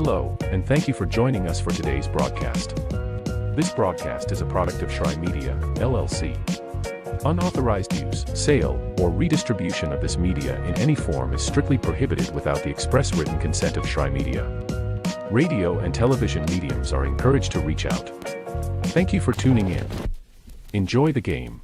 Hello, and thank you for joining us for today's broadcast. This broadcast is a product of Shry Media, LLC. Unauthorized use, sale, or redistribution of this media in any form is strictly prohibited without the express written consent of Shry Media. Radio and television mediums are encouraged to reach out. Thank you for tuning in. Enjoy the game.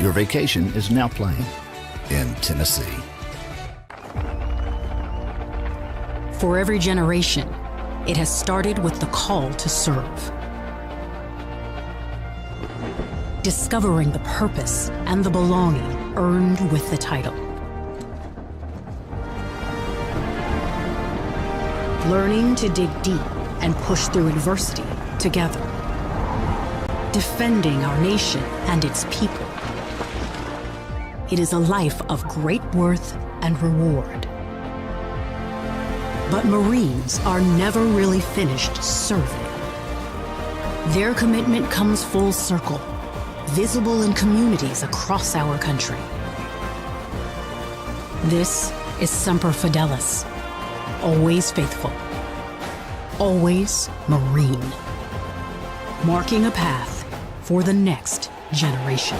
Your vacation is now playing in Tennessee. For every generation, it has started with the call to serve. Discovering the purpose and the belonging earned with the title. Learning to dig deep and push through adversity together. Defending our nation and its people. It is a life of great worth and reward. But Marines are never really finished serving. Their commitment comes full circle, visible in communities across our country. This is Semper Fidelis, always faithful, always Marine, marking a path for the next generation.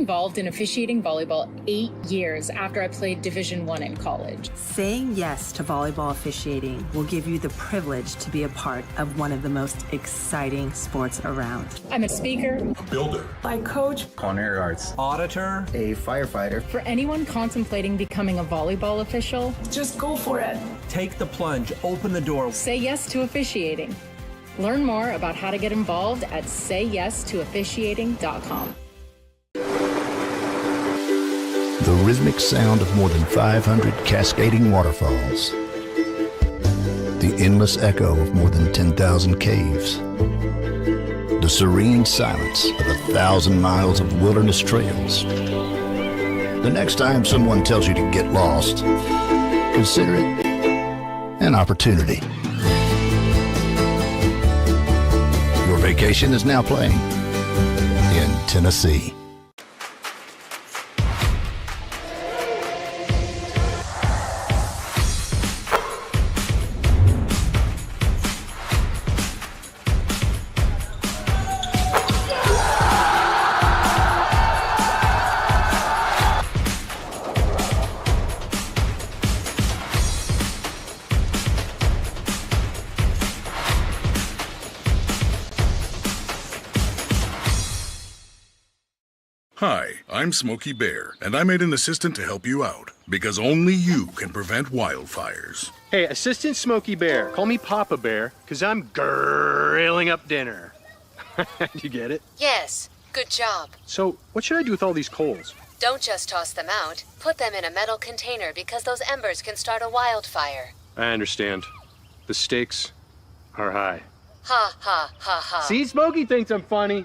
involved in officiating volleyball 8 years after I played Division I in college. Saying yes to volleyball officiating will give you the privilege to be a part of one of the most exciting sports around. I'm a speaker, a builder, I coach, culinary arts, auditor, a firefighter. For anyone contemplating becoming a volleyball official, just go for it. take the plunge, open the door. say yes to officiating. Learn more about how to get involved at sayyes2officiating.com. The rhythmic sound of more than 500 cascading waterfalls. The endless echo of more than 10,000 caves. The serene silence of 1,000 miles of wilderness trails. The next time someone tells you to get lost, consider it an opportunity. Your vacation is now playing in Tennessee. Hi, I'm Smokey Bear, and I made an assistant to help you out, because only you can prevent wildfires. Hey, Assistant Smokey Bear. Call me Papa Bear, because I'm grilling up dinner. You get it? Yes, good job. So, what should I do with all these coals? Don't just toss them out. Put them in a metal container because those embers can start a wildfire. I understand. The stakes are high. Ha ha ha ha. See, Smokey thinks I'm funny.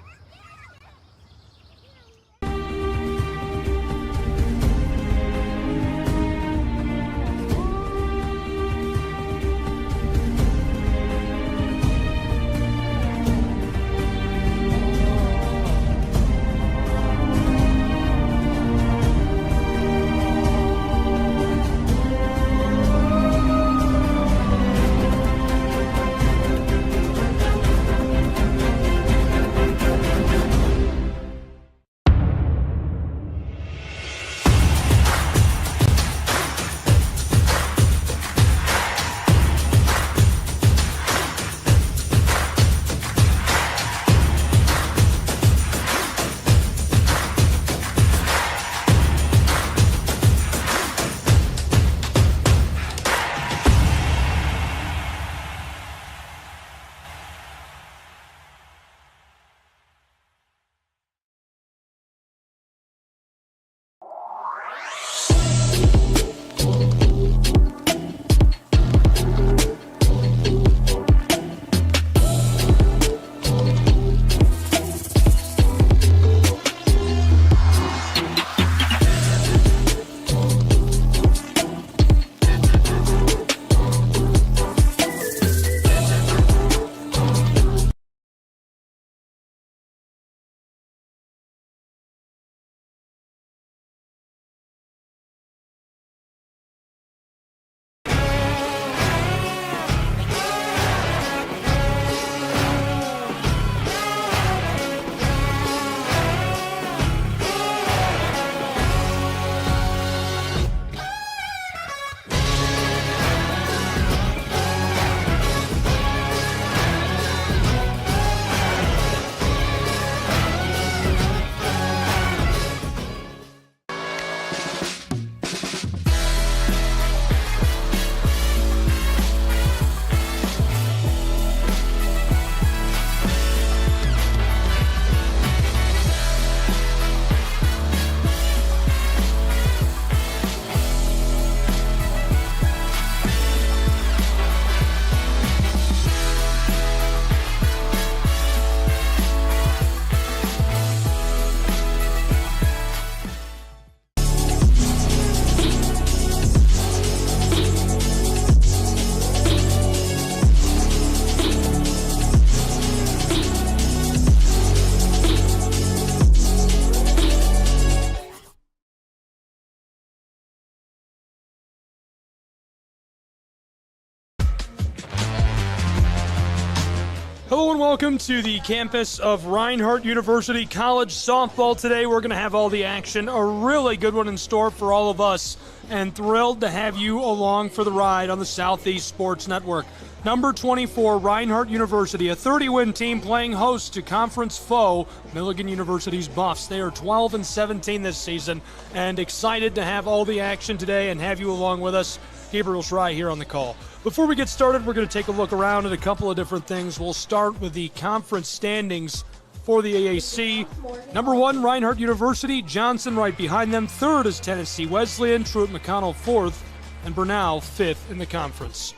Hello and welcome to the campus of Reinhardt University College Softball. Today we're going to have all the action, a really good one in store for all of us, and thrilled to have you along for the ride on the Southeast Sports Network. Number 24, Reinhardt University, a 30-win team playing host to conference foe, Milligan University's Buffs. They are 12-17 this season, and excited to have all the action today and have you along with us. Gabriel Schrei here on the call. Before we get started, we're going to take a look around at a couple of different things. We'll start with the conference standings for the AAC. Number 1, Reinhardt University, Johnson right behind them. 3rd is Tennessee Wesleyan, Truett McConnell 4th, and Bernal 5th in the conference.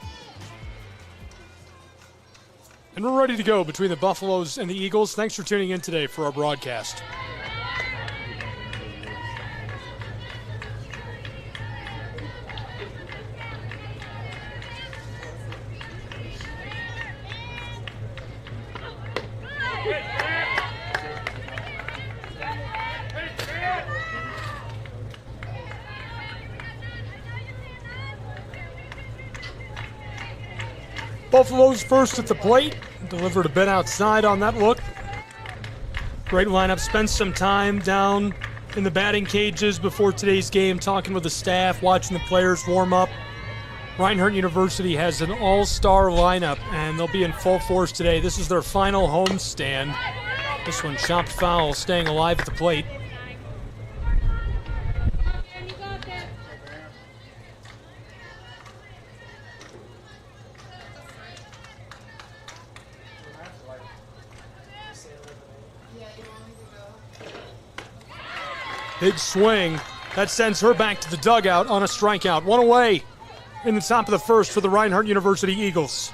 And we're ready to go between the Buffaloes and the Eagles. Thanks for tuning in today for our broadcast. Buffaloes first at the plate. Delivered a bit outside on that look. Great lineup. Spent some time down in the batting cages before today's game, talking with the staff, watching the players warm up. Reinhardt University has an all-star lineup, and they'll be in full force today. This is their final home stand. This one chopped foul, staying alive at the plate. Big swing. That sends her back to the dugout on a strikeout. One away in the top of the first for the Reinhardt University Eagles.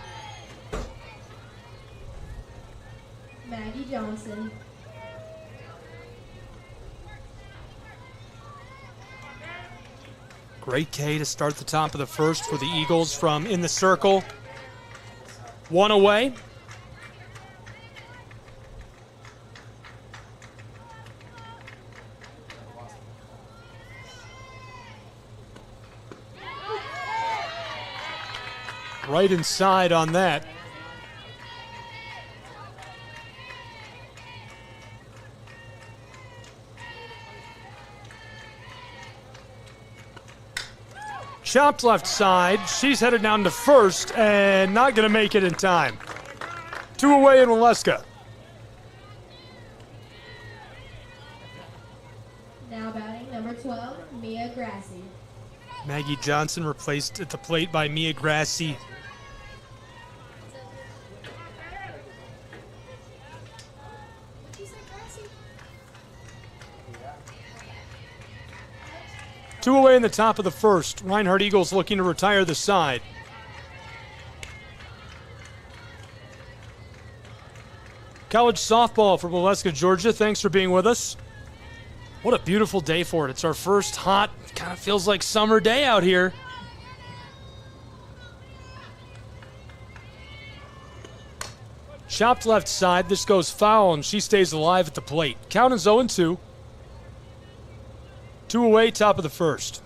Maggie Johnson. Great K to start the top of the first for the Eagles from in the circle. One away. Right inside on that. Chopped left side. She's headed down to first and not going to make it in time. 2 away in Waleska. Now batting number 12, Mia Grassi. Maggie Johnson replaced at the plate by Mia Grassi. Two away in the top of the first. Reinhardt Eagles looking to retire the side. College softball from Waleska, Georgia. Thanks for being with us. What a beautiful day for it. It's our first hot, kind of feels like summer day out here. Chopped left side. This goes foul, and she stays alive at the plate. Count is 0-2. 2 away, top of the first.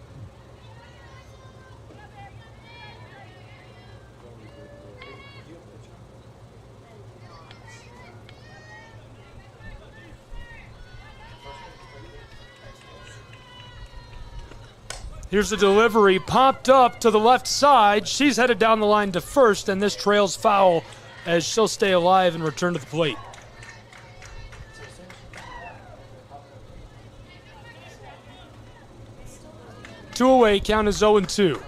Here's the delivery, popped up to the left side. She's headed down the line to first, and this trails foul as she'll stay alive and return to the plate. Two away, count is 0-2.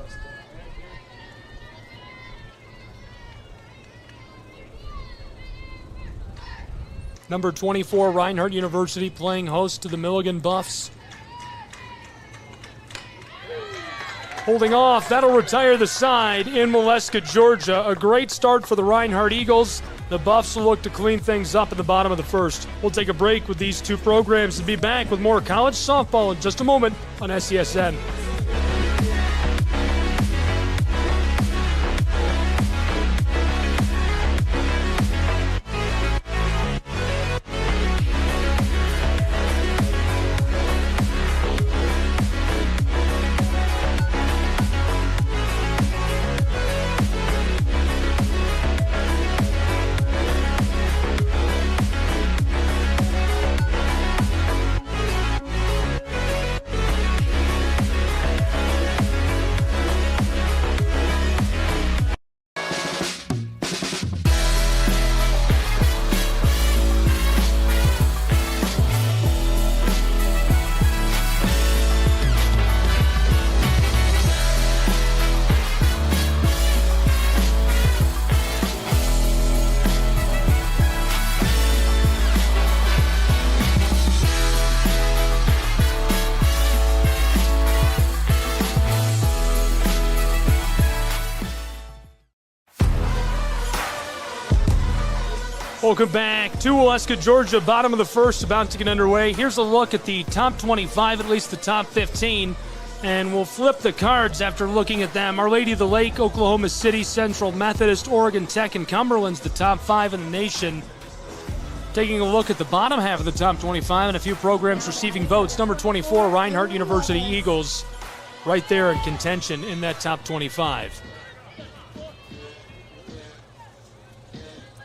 Number 24, Reinhardt University playing host to the Milligan Buffs. Holding off, that'll retire the side in Waleska, Georgia. A great start for the Reinhardt Eagles. The Buffs will look to clean things up at the bottom of the first. We'll take a break with these two programs and be back with more college softball in just a moment on SESN. Welcome back to Waleska, Georgia. Bottom of the first, about to get underway. Here's a look at the top 25, at least the top 15. And we'll flip the cards after looking at them. Our Lady of the Lake, Oklahoma City, Central Methodist, Oregon Tech, and Cumberland's the top 5 in the nation. Taking a look at the bottom half of the top 25 and a few programs receiving votes. Number 24, Reinhardt University Eagles, right there in contention in that top 25.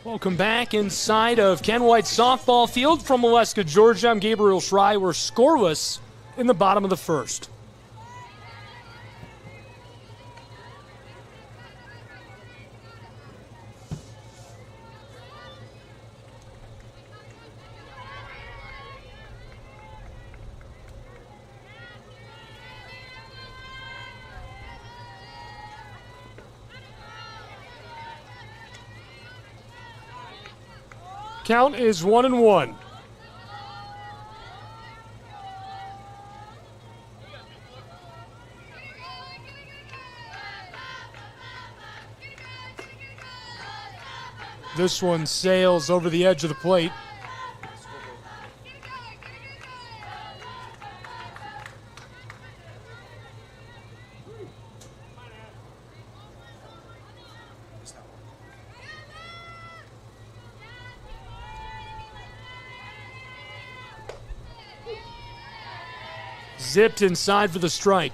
Welcome back inside of Ken White's softball field from Waleska, Georgia. I'm Gabriel Schrei. We're scoreless in the bottom of the first. Count is 1-1. This one sails over the edge of the plate. Zipped inside for the strike.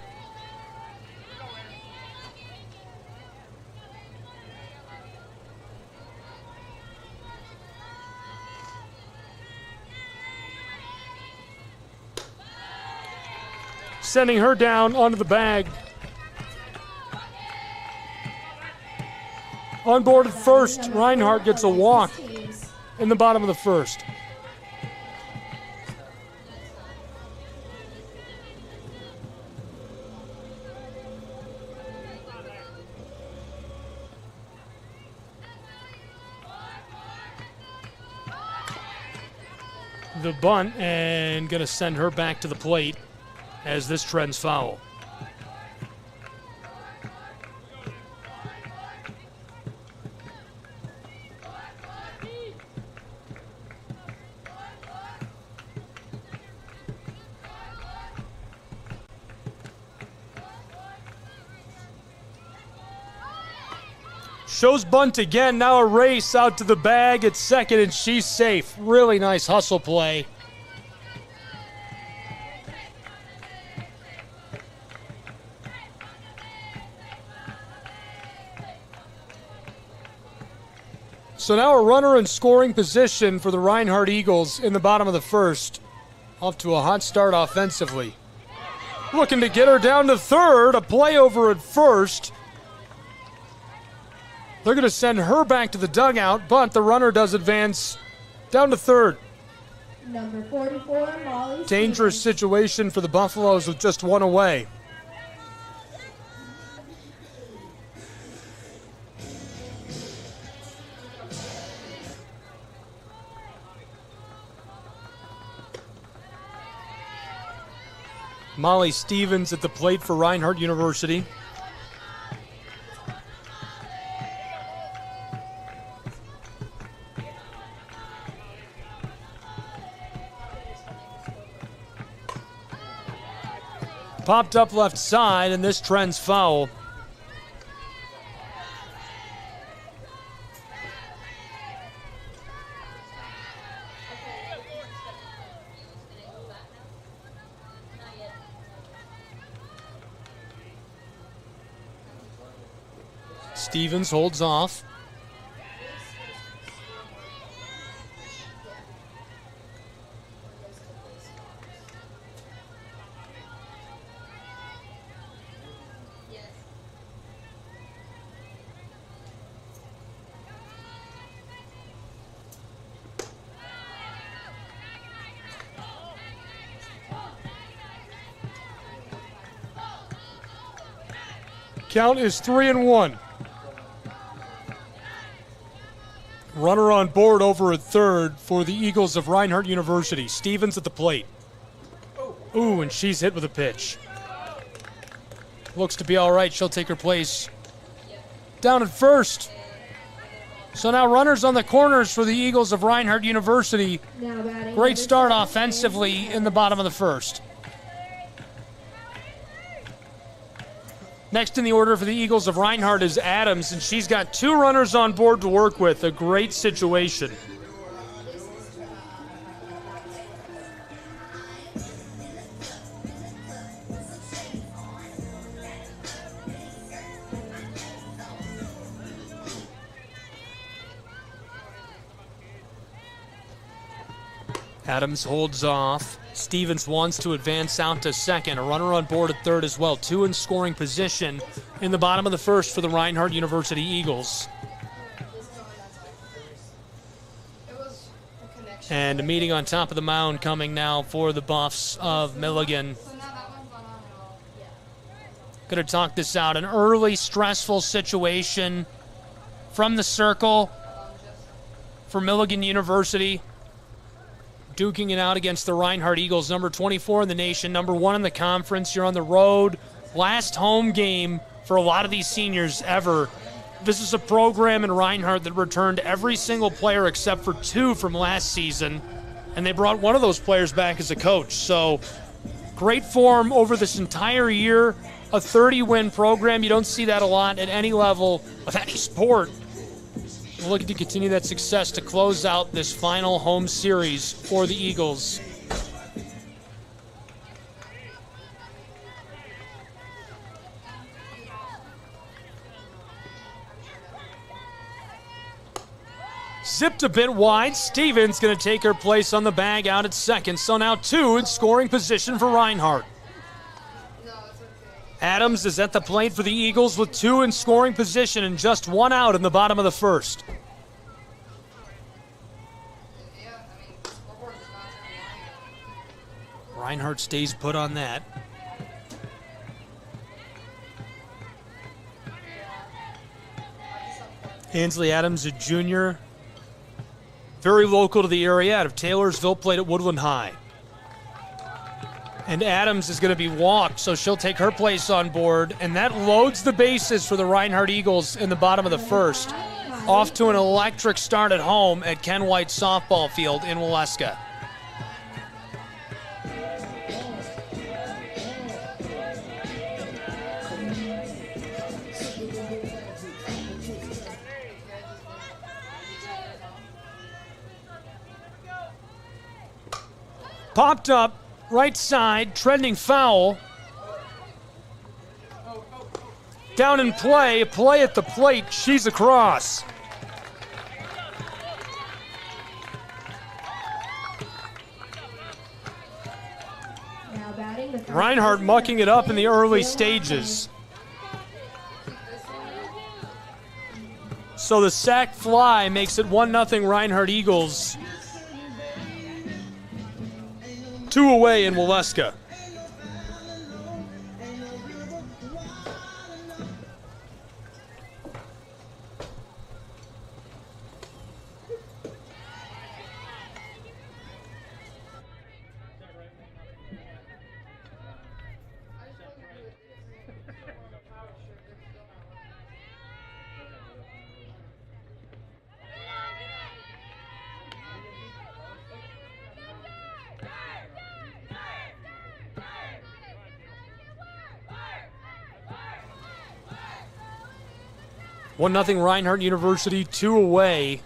Sending her down onto the bag. On board at first, Reinhardt gets a walk in the bottom of the first. The bunt, and going to send her back to the plate as this trends foul. Shows bunt again, now a race out to the bag at second, and she's safe. Really nice hustle play. So now a runner in scoring position for the Reinhardt Eagles in the bottom of the first. Off to a hot start offensively. Looking to get her down to third, a play over at first. They're going to send her back to the dugout, but the runner does advance down to third. Number 44, Molly. Dangerous situation for the Buffaloes with just one away. Molly Stevens at the plate for Reinhardt University. Popped up left side, and this trends foul. Stevens holds off. Count is 3-1. Runner on board over at third for the Eagles of Reinhardt University. Stevens at the plate. Ooh, and she's hit with a pitch. Looks to be all right. She'll take her place down at first. So now runners on the corners for the Eagles of Reinhardt University. Now batting Great number start 7, offensively in the bottom of the first. Next in the order for the Eagles of Reinhardt is Adams, and she's got 2 runners on board to work with. A great situation. Adams holds off. Stevens wants to advance out to second. A runner on board at third as well. 2 in scoring position in the bottom of the first for the Reinhardt University Eagles. And a meeting on top of the mound coming now for the Buffs of Milligan. Going to talk this out. An early stressful situation from the circle for Milligan University. Duking it out against the Reinhardt Eagles, number 24 in the nation, number 1 in the conference. You're on the road. Last home game for a lot of these seniors ever. This is a program in Reinhardt that returned every single player except for 2 from last season, and they brought one of those players back as a coach. So great form over this entire year. A 30-win program. You don't see that a lot at any level of any sport. Looking to continue that success to close out this final home series for the Eagles. Zipped a bit wide. Stevens going to take her place on the bag out at second. So now 2 in scoring position for Reinhardt. Adams is at the plate for the Eagles with 2 in scoring position and just 1 out in the bottom of the first. Reinhardt stays put on that. Ansley Adams, a junior, very local to the area, out of Taylorsville, played at Woodland High. And Adams is going to be walked, so she'll take her place on board, and that loads the bases for the Reinhardt Eagles in the bottom of the first. Off to an electric start at home at Ken White Softball Field in Waleska. Popped up, right side, trending foul. Down in play at the plate, she's across. Now batting the Reinhardt mucking it up in the early stages. So the sac fly makes it 1-0 Reinhardt Eagles. 2 away in Waleska. One 1-0 Reinhardt University, 2 away.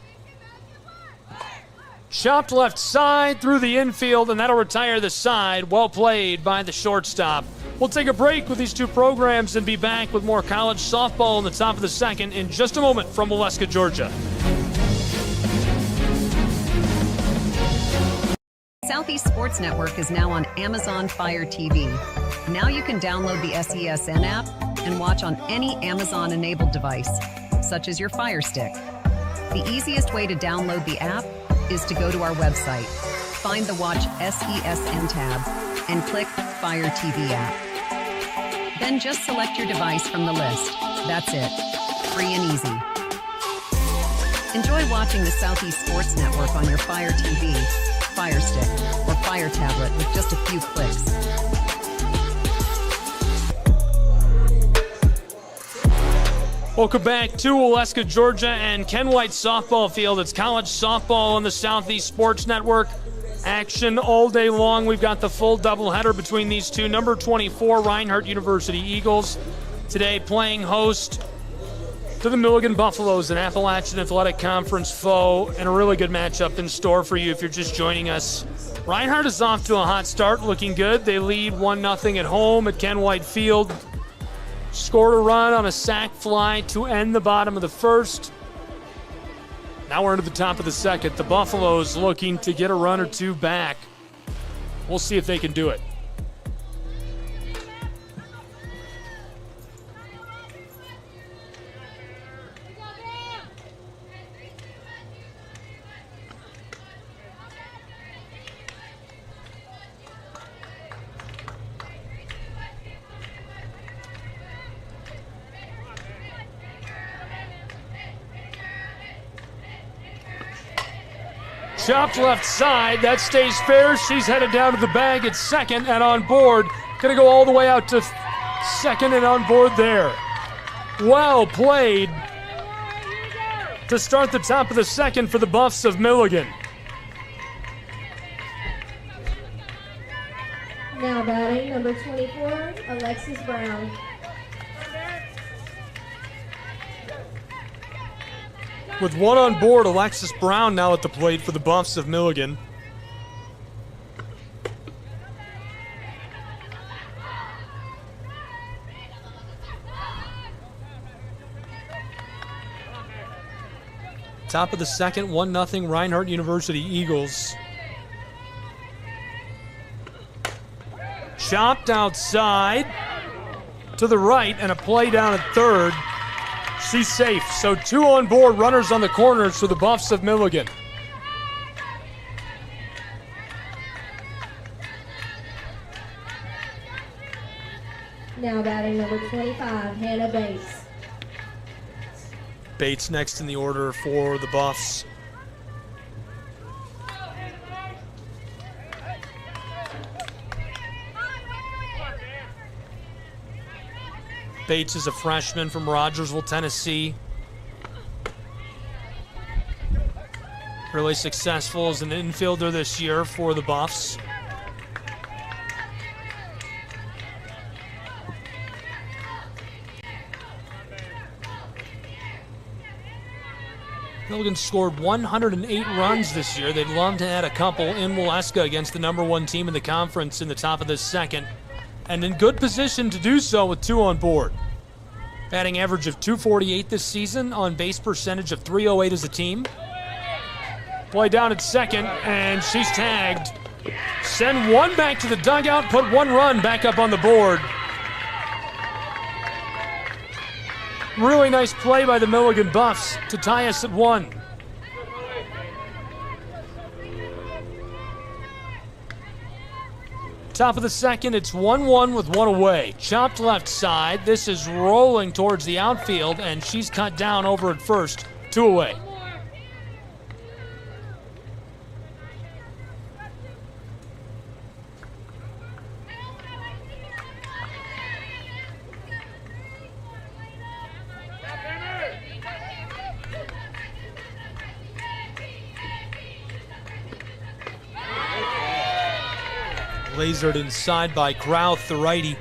Chopped left side through the infield, and that'll retire the side. Well played by the shortstop. We'll take a break with these 2 programs and be back with more college softball in the top of the second in just a moment from Waleska, Georgia. Southeast Sports Network is now on Amazon Fire TV. Now you can download the SESN app and watch on any Amazon-enabled device, such as your Fire Stick. The easiest way to download the app is to go to our website, find the Watch SESN tab, and click Fire TV app. Then just select your device from the list. That's it. Free and easy. Enjoy watching the Southeast Sports Network on your Fire TV, Fire Stick, or Fire tablet with just a few clicks. Welcome back to Waleska, Georgia, and Ken White softball field. It's college softball on the Southeast Sports Network. Action all day long. We've got the full doubleheader between these two. Number 24, Reinhardt University Eagles, today playing host to the Milligan Buffaloes, an Appalachian Athletic Conference foe, and a really good matchup in store for you if you're just joining us. Reinhardt is off to a hot start, looking good. They lead 1-0 at home at Ken White Field. Scored a run on a sac fly to end the bottom of the first. Now we're into the top of the second. The Buffaloes looking to get a run or two back. We'll see if they can do it. Chopped left side. That stays fair. She's headed down to the bag at second and on board. Going to go all the way out to second and on board there. Well played to start the top of the second for the Buffs of Milligan. Now batting, number 24, Alexis Brown. With one on board, Alexis Brown now at the plate for the Buffs of Milligan. Top of the second, 1-0 Reinhardt University Eagles. Chopped outside to the right and a play down at third. She's safe. So two on board, runners on the corners for the Buffs of Milligan. Now batting, number 25, Hannah Bates. Bates next in the order for the Buffs. Bates is a freshman from Rogersville, Tennessee. Really successful as an infielder this year for the Buffs. Milligan scored 108 runs this year. They'd love to add a couple in Waleska against the number one team in the conference in the top of this second. And in good position to do so with two on board. Batting average of .248 this season, on base percentage of .308 as a team. Play down at second, and she's tagged. Send one back to the dugout, put one run back up on the board. Really nice play by the Milligan Buffs to tie us at 1. Top of the second, it's 1-1 with one away. Chopped left side. This is rolling towards the outfield, and she's cut down over at first. 2 away. Lasered inside by Krauth, the righty.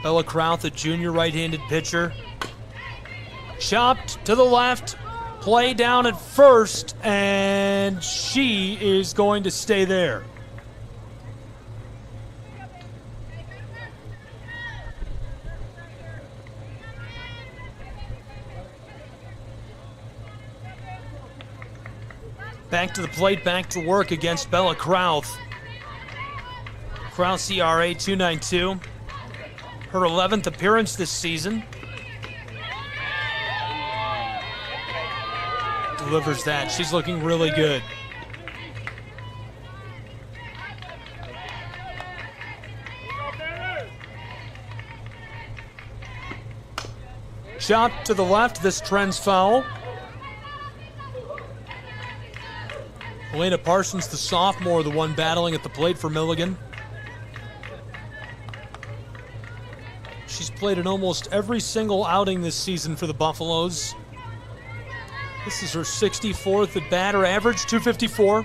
Bella Krauth, a junior right-handed pitcher. Chopped to the left, play down at first, and she is going to stay there. Back to the plate, back to work against Bella Krauth. Krauth ERA .292. Her 11th appearance this season. Delivers that. She's looking really good. Chop to the left. This trends foul. Elena Parsons, the sophomore, the one battling at the plate for Milligan. played in almost every single outing this season for the Buffaloes. This is her 64th at bat. Her average, 254.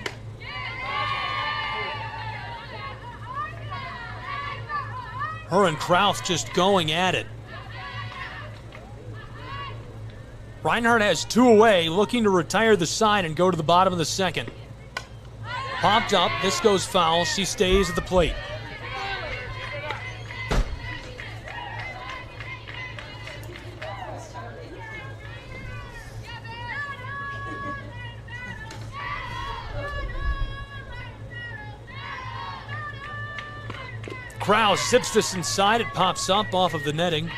Her and Krauth just going at it. Reinhardt has 2 away, looking to retire the side and go to the bottom of the second. Popped up, this goes foul. She stays at the plate. Krause zips this inside. It pops up off of the netting.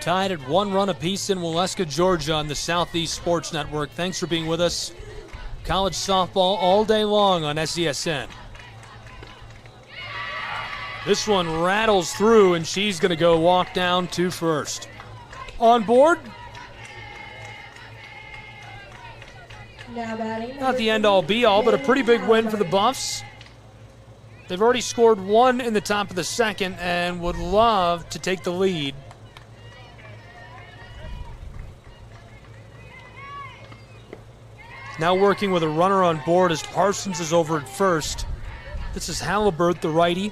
Tied at 1 run apiece in Waleska, Georgia on the Southeast Sports Network. Thanks for being with us. College softball all day long on SESN. This one rattles through, and she's going to go walk down to first. On board. Now batting. Not the end-all be-all, but a pretty big win for the Buffs. They've already scored 1 in the top of the second and would love to take the lead. Now working with a runner on board as Parsons is over at first. This is Halliburton, the righty.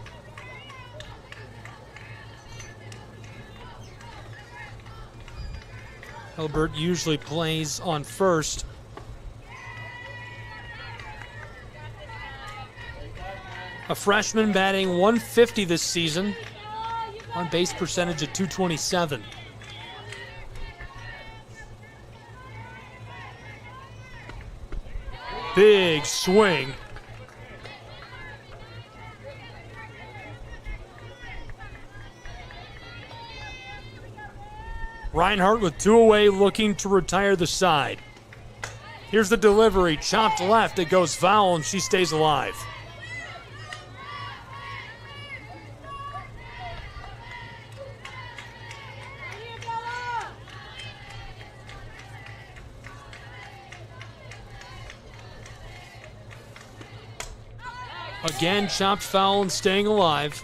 Halliburton usually plays on first. A freshman batting 150 this season. On base percentage at 227. Big swing. Reinhardt with 2 away, looking to retire the side. Here's the delivery, chopped left, it goes foul, and she stays alive. Again, chopped foul and staying alive.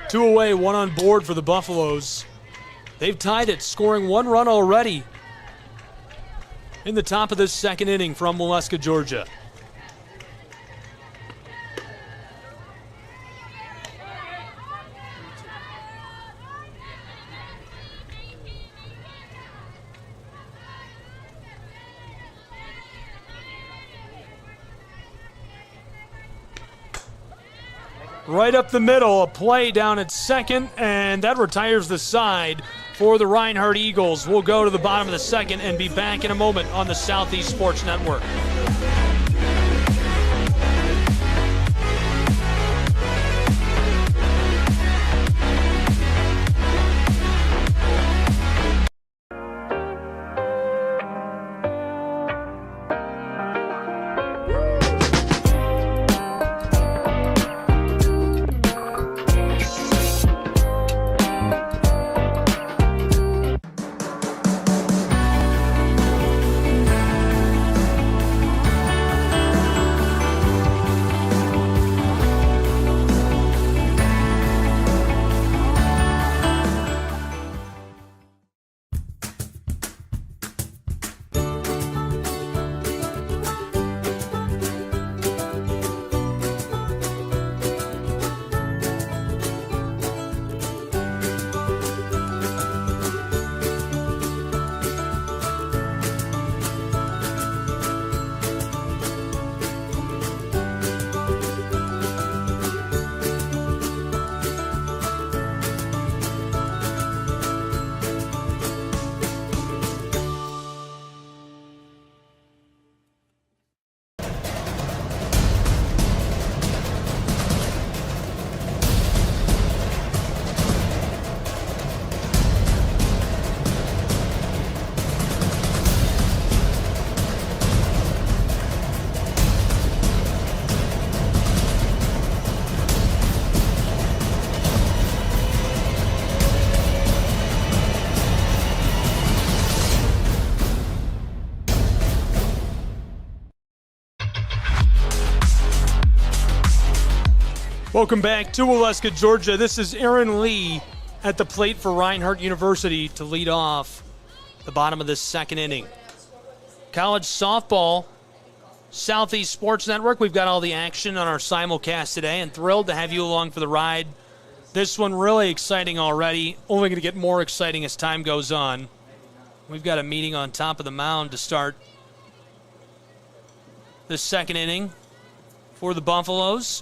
2 away, 1 on board for the Buffaloes. They've tied it, scoring 1 run already in the top of this second inning from Waleska, Georgia. Right up the middle, a play down at second, and that retires the side for the Reinhardt Eagles. We'll go to the bottom of the second and be back in a moment on the Southeast Sports Network. Welcome back to Waleska, Georgia. This is Aaron Lee at the plate for Reinhardt University to lead off the bottom of this second inning. College softball, Southeast Sports Network. We've got all the action on our simulcast today and thrilled to have you along for the ride. This one really exciting already, only going to get more exciting as time goes on. We've got a meeting on top of the mound to start the second inning for the Buffaloes.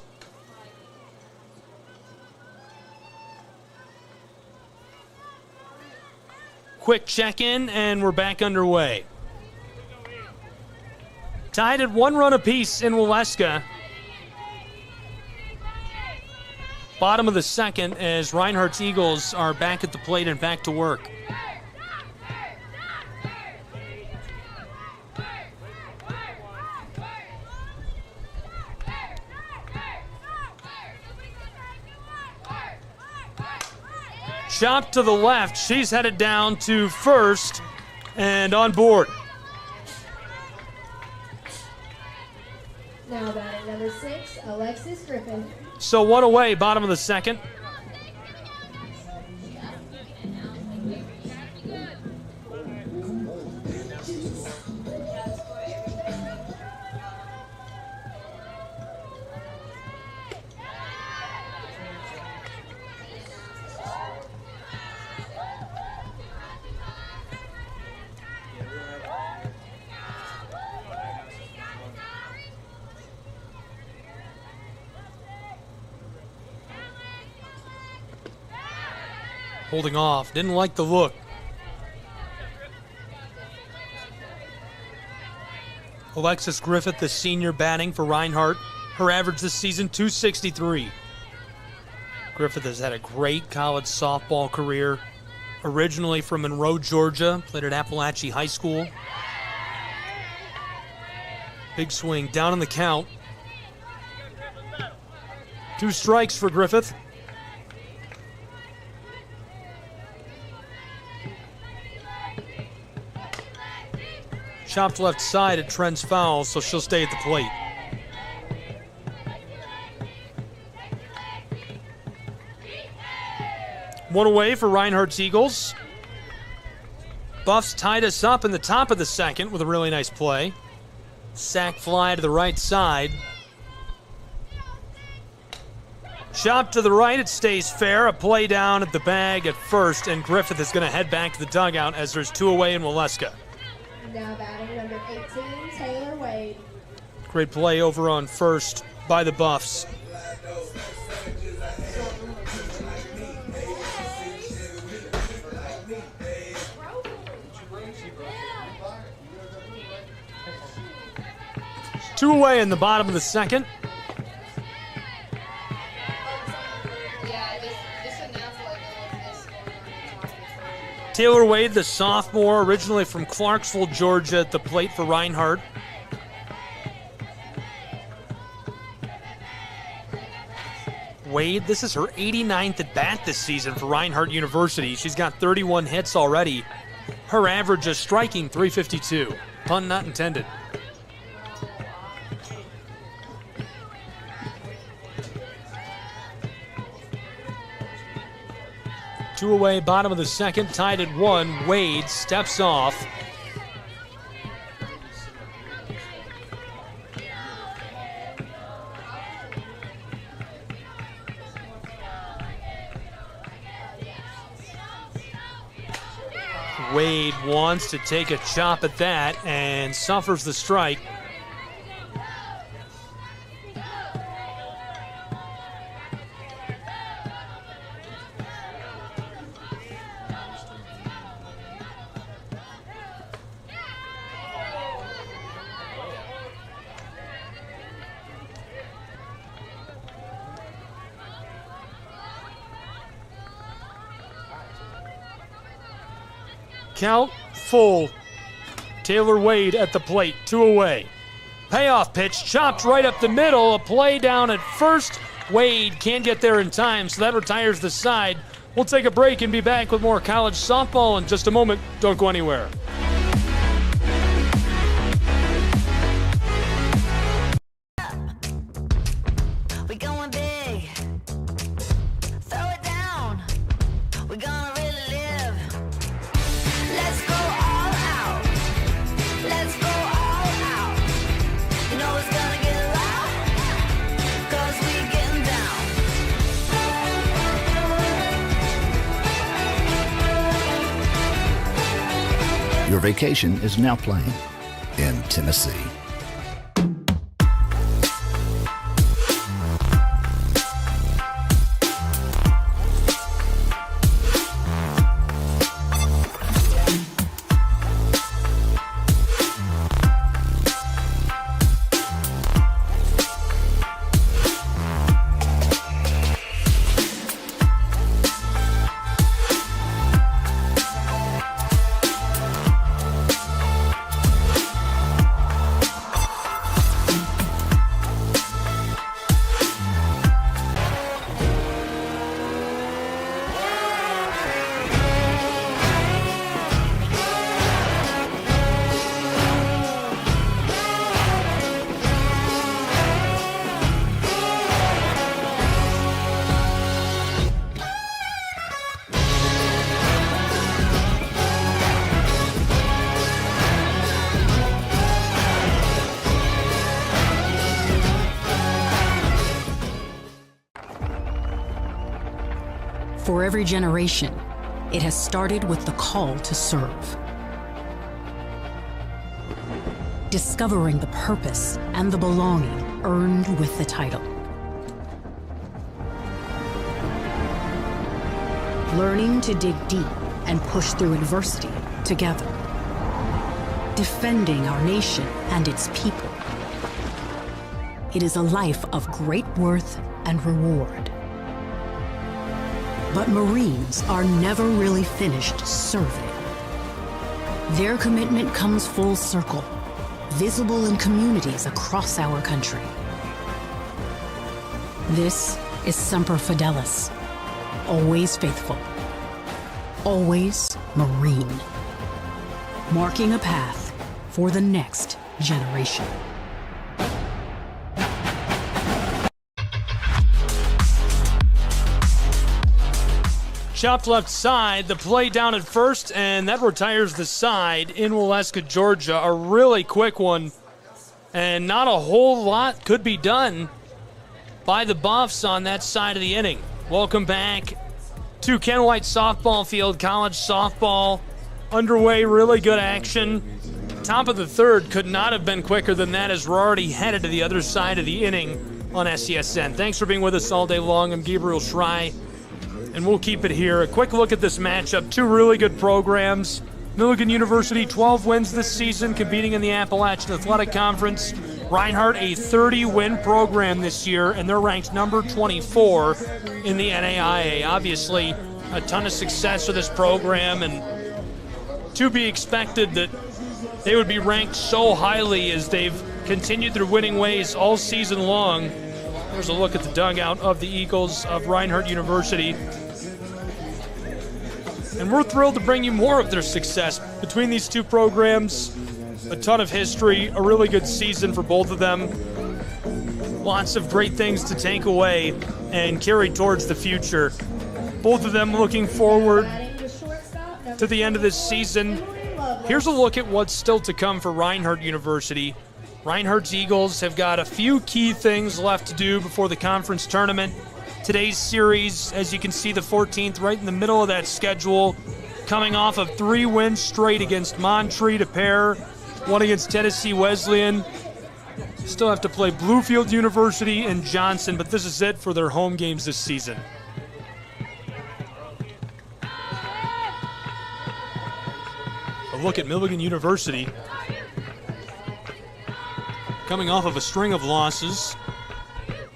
Quick check-in, and we're back underway. Tied at 1 run apiece in Waleska. Bottom of the second as Reinhardt's Eagles are back at the plate and back to work. Chop to the left. She's headed down to first and on board. Now batting number 6, Alexis Griffin. So one away, bottom of the second. Holding off, didn't like the look. Alexis Griffith, the senior, batting for Reinhardt. Her average this season, .263. Griffith has had a great college softball career. Originally from Monroe, Georgia, played at Appalachia High School. Big swing, down in the count. 2 strikes for Griffith. Chopped left side, it trends foul, so she'll stay at the plate. One away for Reinhardt's Eagles. Buffs tied us up in the top of the second with a really nice play. Sack fly to the right side. Chop to the right, it stays fair. A play down at the bag at first, and Griffith is going to head back to the dugout as there's 2 away in Waleska. Now batting number 18, Taylor Wade. Great play over on first by the Buffs. Two away in the bottom of the second. Taylor Wade, the sophomore, originally from Clarksville, Georgia, at the plate for Reinhardt. Wade, this is her 89th at bat this season for Reinhardt University. She's got 31 hits already. Her average is striking .352. Pun not intended. Two away, bottom of the second, tied at 1. Wade steps off. Wade wants to take a chop at that and suffers the strike. Count full. Taylor Wade at the plate, 2 away. Payoff pitch, chopped right up the middle. A play down at first. Wade can't get there in time, so that retires the side. We'll take a break and be back with more college softball in just a moment. Don't go anywhere. We going big. vacation is now playing in Tennessee. For every generation, it has started with the call to serve. Discovering the purpose and the belonging earned with the title. Learning to dig deep and push through adversity together. Defending our nation and its people. It is a life of great worth and reward. But Marines are never really finished serving. Their commitment comes full circle, visible in communities across our country. This is Semper Fidelis, always faithful, always Marine, marking a path for the next generation. Chopped left side, the play down at first, and that retires the side in Waleska, Georgia. A really quick one, and not a whole lot could be done by the Buffs on that side of the inning. Welcome back to Ken White Softball Field, college softball underway, really good action. Top of the third could not have been quicker than that as we're already headed to the other side of the inning on SESN. Thanks for being with us all day long. I'm Gabriel Schrei, and we'll keep it here. A quick look at this matchup. Two really good programs. Milligan University, 12 wins this season, competing in the Appalachian Athletic Conference. Reinhardt, a 30-win program this year, and they're ranked number 24 in the NAIA. Obviously, a ton of success for this program, and to be expected that they would be ranked so highly as they've continued their winning ways all season long. There's a look at the dugout of the Eagles of Reinhardt University. And we're thrilled to bring you more of their success. Between these two programs, a ton of history, a really good season for both of them. Lots of great things to take away and carry towards the future. Both of them looking forward to the end of this season. Here's a look at what's still to come for Reinhardt University. Reinhardt's Eagles have got a few key things left to do before the conference tournament. Today's series, as you can see, the 14th, right in the middle of that schedule, coming off of 3 wins straight against Montreat to pair, 1 against Tennessee Wesleyan. Still have to play Bluefield University and Johnson, but this is it for their home games this season. A look at Milligan University, coming off of a string of losses.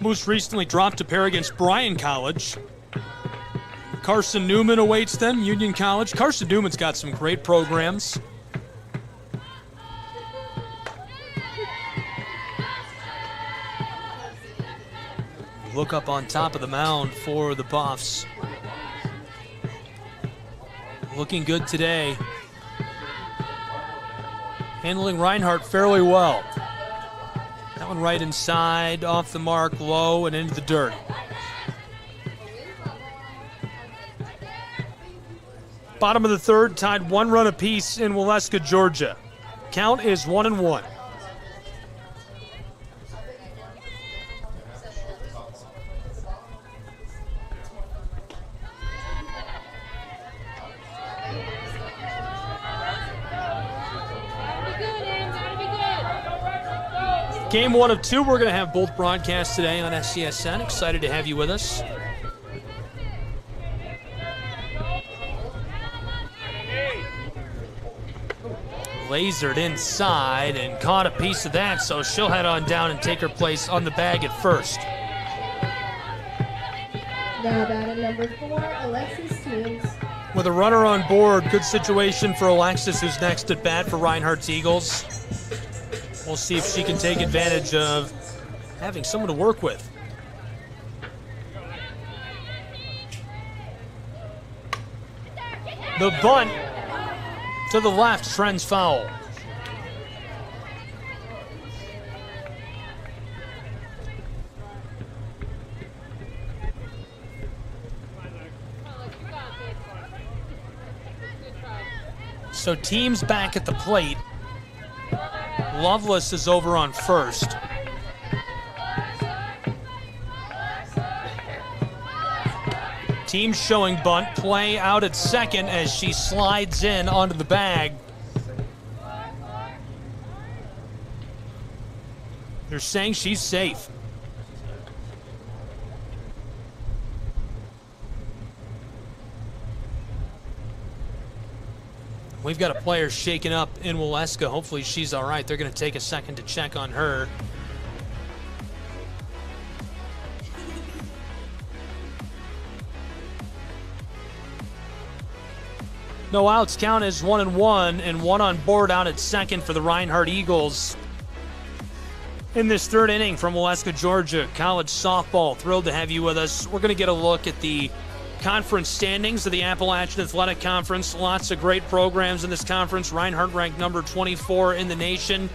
Most recently dropped to pair against Bryan College. Carson Newman awaits them, Union College. Carson Newman's got some great programs. Look up on top of the mound for the Buffs. Looking good today. Handling Reinhardt fairly well. That one right inside, off the mark, low, and into the dirt. Bottom of the third, tied 1 run apiece in Waleska, Georgia. Count is 1-1. Game 1 of 2, we're going to have both broadcasts today on SCSN. Excited to have you with us. Lasered inside and caught a piece of that, so she'll head on down and take her place on the bag at first. Now batting number 4, Alexis Teams. With a runner on board, good situation for Alexis, who's next at bat for Reinhardt's Eagles. We'll see if she can take advantage of having someone to work with. The bunt to the left trends foul. So Teams back at the plate. Loveless is over on first. Teams showing bunt, play out at second as she slides in onto the bag. They're saying she's safe. We've got a player shaken up in Waleska. Hopefully she's all right. They're going to take a second to check on her. No outs, count as 1-1, and one on board out at second for the Reinhardt Eagles. In this third inning from Waleska, Georgia, college softball. Thrilled to have you with us. We're going to get a look at the conference standings of the Appalachian Athletic Conference. Lots of great programs in this conference. Reinhardt ranked number 24 in the nation.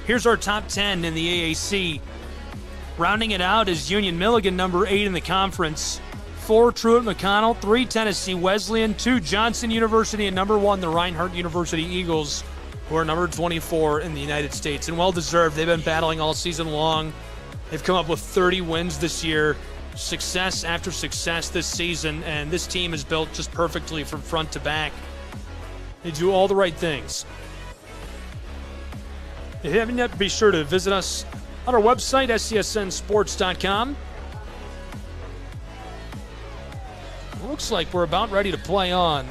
Here's our top 10 in the AAC. Rounding it out is Union Milligan, number 8 in the conference. 4 Truett McConnell, 3 Tennessee Wesleyan, 2 Johnson University, and number 1 the Reinhardt University Eagles, who are number 24 in the United States. And well-deserved. They've been battling all season long. They've come up with 30 wins this year. Success after success this season, and this team is built just perfectly from front to back. They do all the right things. If you haven't yet, be sure to visit us on our website, scsnsports.com. Looks like we're about ready to play on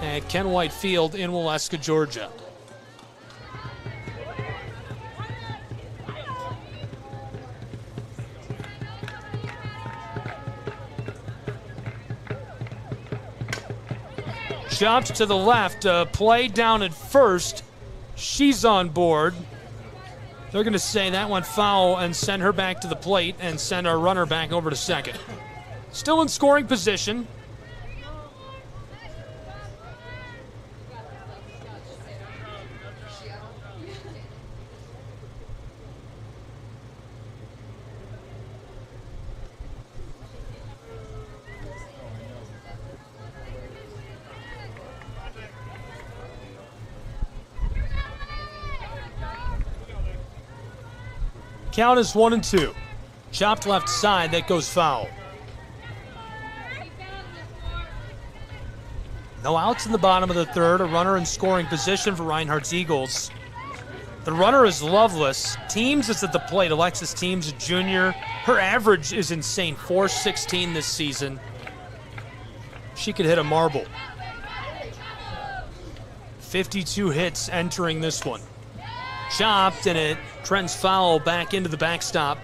at Ken White Field in Waleska, Georgia. Chopped to the left, play down at first. She's on board. They're going to say that went foul and send her back to the plate and send our runner back over to second. Still in scoring position. Count is 1-2. Chopped left side, that goes foul. No outs in the bottom of the third. A runner in scoring position for Reinhardt's Eagles. The runner is Loveless. Teams is at the plate. Alexis Teams, a junior. Her average is insane, .416 this season. She could hit a marble. 52 hits entering this one. Chopped, and it trends foul back into the backstop.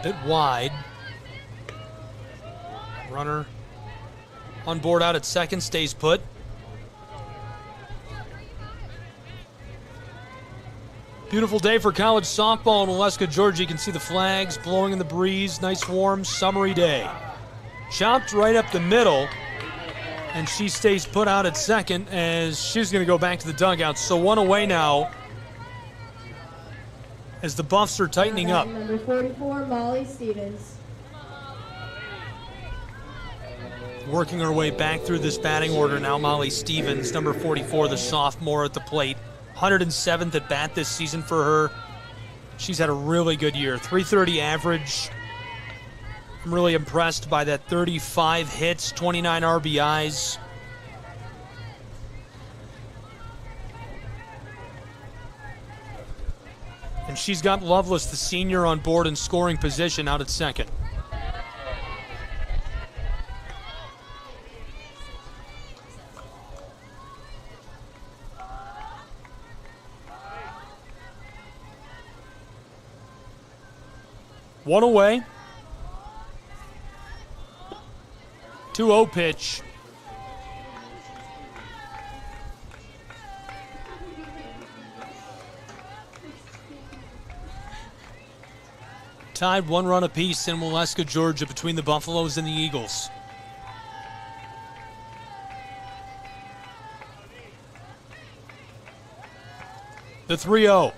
Bit wide. Runner on board out at second, stays put. Beautiful day for college softball in Waleska, Georgia. You can see the flags blowing in the breeze. Nice, warm, summery day. Chopped right up the middle, and she stays put out at second as she's going to go back to the dugout. So one away now as the Buffs are tightening up. Number 44, Molly Stevens. Working her way back through this batting order now, Molly Stevens, number 44, the sophomore at the plate. 107th at bat this season for her. She's had a really good year. 330 average. I'm really impressed by that. 35 hits, 29 RBIs. And she's got Lovelace, the senior, on board in scoring position out at second. One away. 2-0 pitch. Tied 1 run apiece in Waleska, Georgia, between the Buffaloes and the Eagles. The 3-0.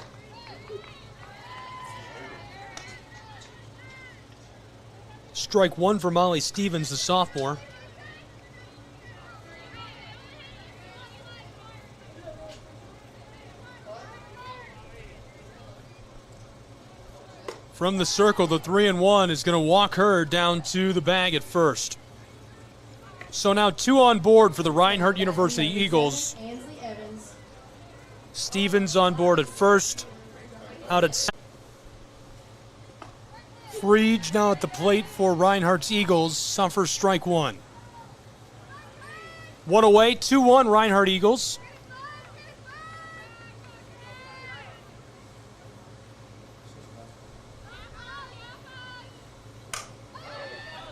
Strike 1 for Molly Stevens, the sophomore. From the circle, the 3-1 is going to walk her down to the bag at first. So now 2 on board for the Reinhardt University Eagles. Stevens on board at first, out at second. Friedge now at the plate for Reinhardt's Eagles. Suffers strike 1. 1 away, 2-1 Reinhardt Eagles.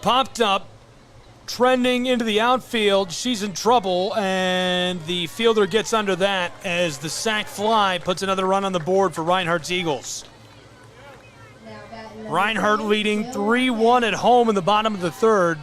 Popped up, trending into the outfield. She's in trouble, and the fielder gets under that as the sac fly puts another run on the board for Reinhardt's Eagles. Reinhardt leading 3-1 at home in the bottom of the third.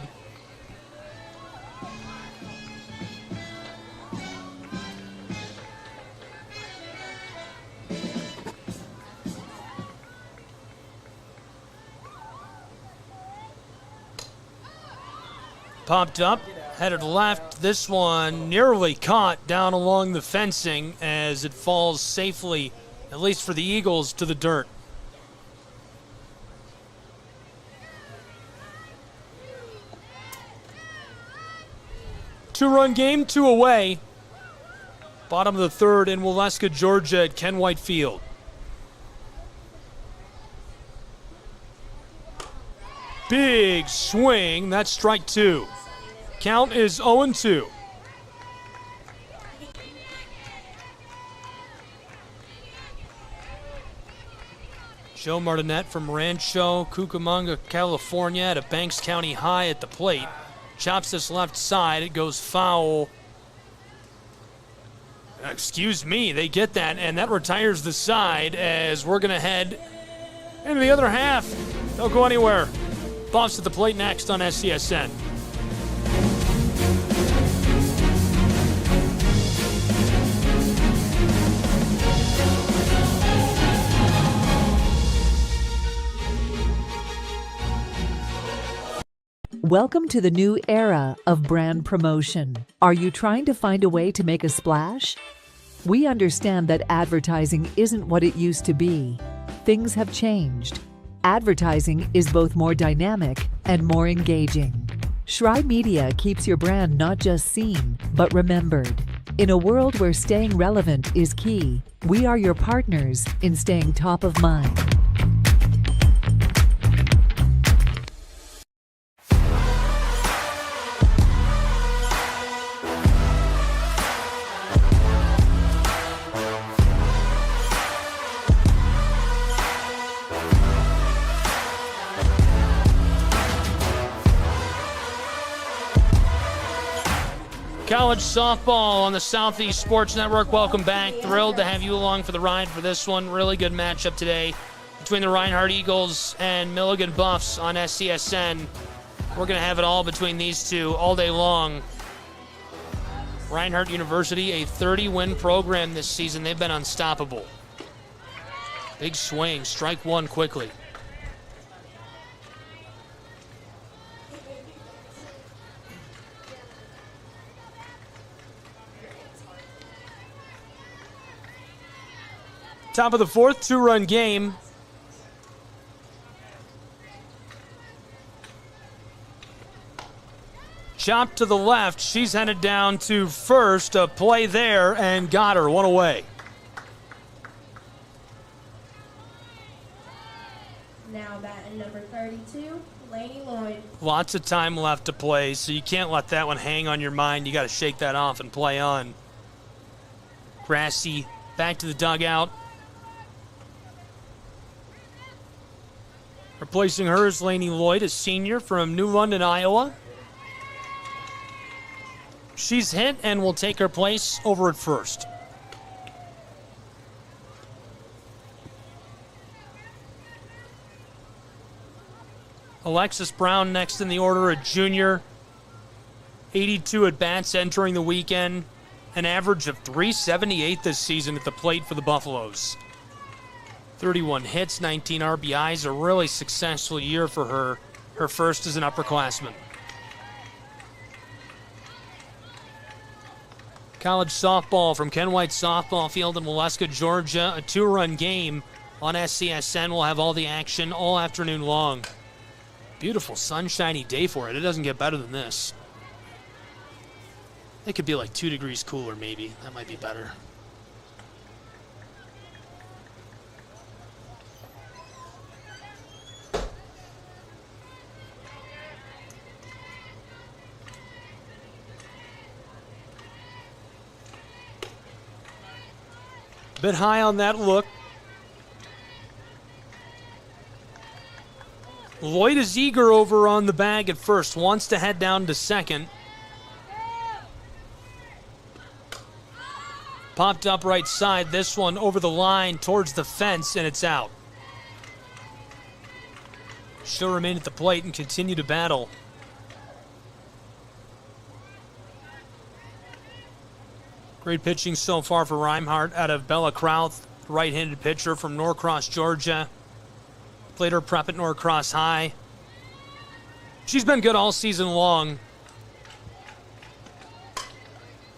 Popped up, headed left. This one nearly caught down along the fencing as it falls safely, at least for the Eagles, to the dirt. Two-run game, 2 away. Bottom of the third in Waleska, Georgia at Ken White Field. Big swing, that's strike 2. Count is 0-2. Joe Martinet from Rancho Cucamonga, California at a Banks County high at the plate. Chops this left side, it goes foul. Excuse me, they get that, and that retires the side as we're going to head into the other half. Don't go anywhere. Buffs at the plate next on SCSN. Welcome to the new era of brand promotion. Are you trying to find a way to make a splash? We understand that advertising isn't what it used to be. Things have changed. Advertising is both more dynamic and more engaging. Shry Media keeps your brand not just seen, but remembered. In a world where staying relevant is key, we are your partners in staying top of mind. College softball on the Southeast Sports Network. Welcome back. Thrilled to have you along for the ride for this one. Really good matchup today between the Reinhardt Eagles and Milligan Buffs on SCSN. We're going to have it all between these two all day long. Reinhardt University, a 30-win program this season. They've been unstoppable. Big swing, strike 1 quickly. Top of the fourth, 2-run game. Chop to the left. She's headed down to first. A play there and got her. 1 away. Now batting number 32, Lainey Lloyd. Lots of time left to play, so you can't let that one hang on your mind. You got to shake that off and play on. Grassy back to the dugout. Replacing her is Lainey Lloyd, a senior from New London, Iowa. She's hit and will take her place over at first. Alexis Brown next in the order, a junior. 82 at-bats entering the weekend. An average of .378 this season at the plate for the Buffaloes. 31 hits, 19 RBIs, a really successful year for her. Her first as an upperclassman. College softball from Ken White Softball Field in Waleska, Georgia. A 2-run game on SCSN. We'll have all the action all afternoon long. Beautiful sunshiny day for it. It doesn't get better than this. It could be like 2 degrees cooler maybe. That might be better. Bit high on that look. Lloyd is eager over on the bag at first. Wants to head down to second. Popped up right side. This one over the line towards the fence, and it's out. She'll remain at the plate and continue to battle. Great pitching so far for Reinhardt out of Bella Krauth, right-handed pitcher from Norcross, Georgia. Played her prep at Norcross High. She's been good all season long.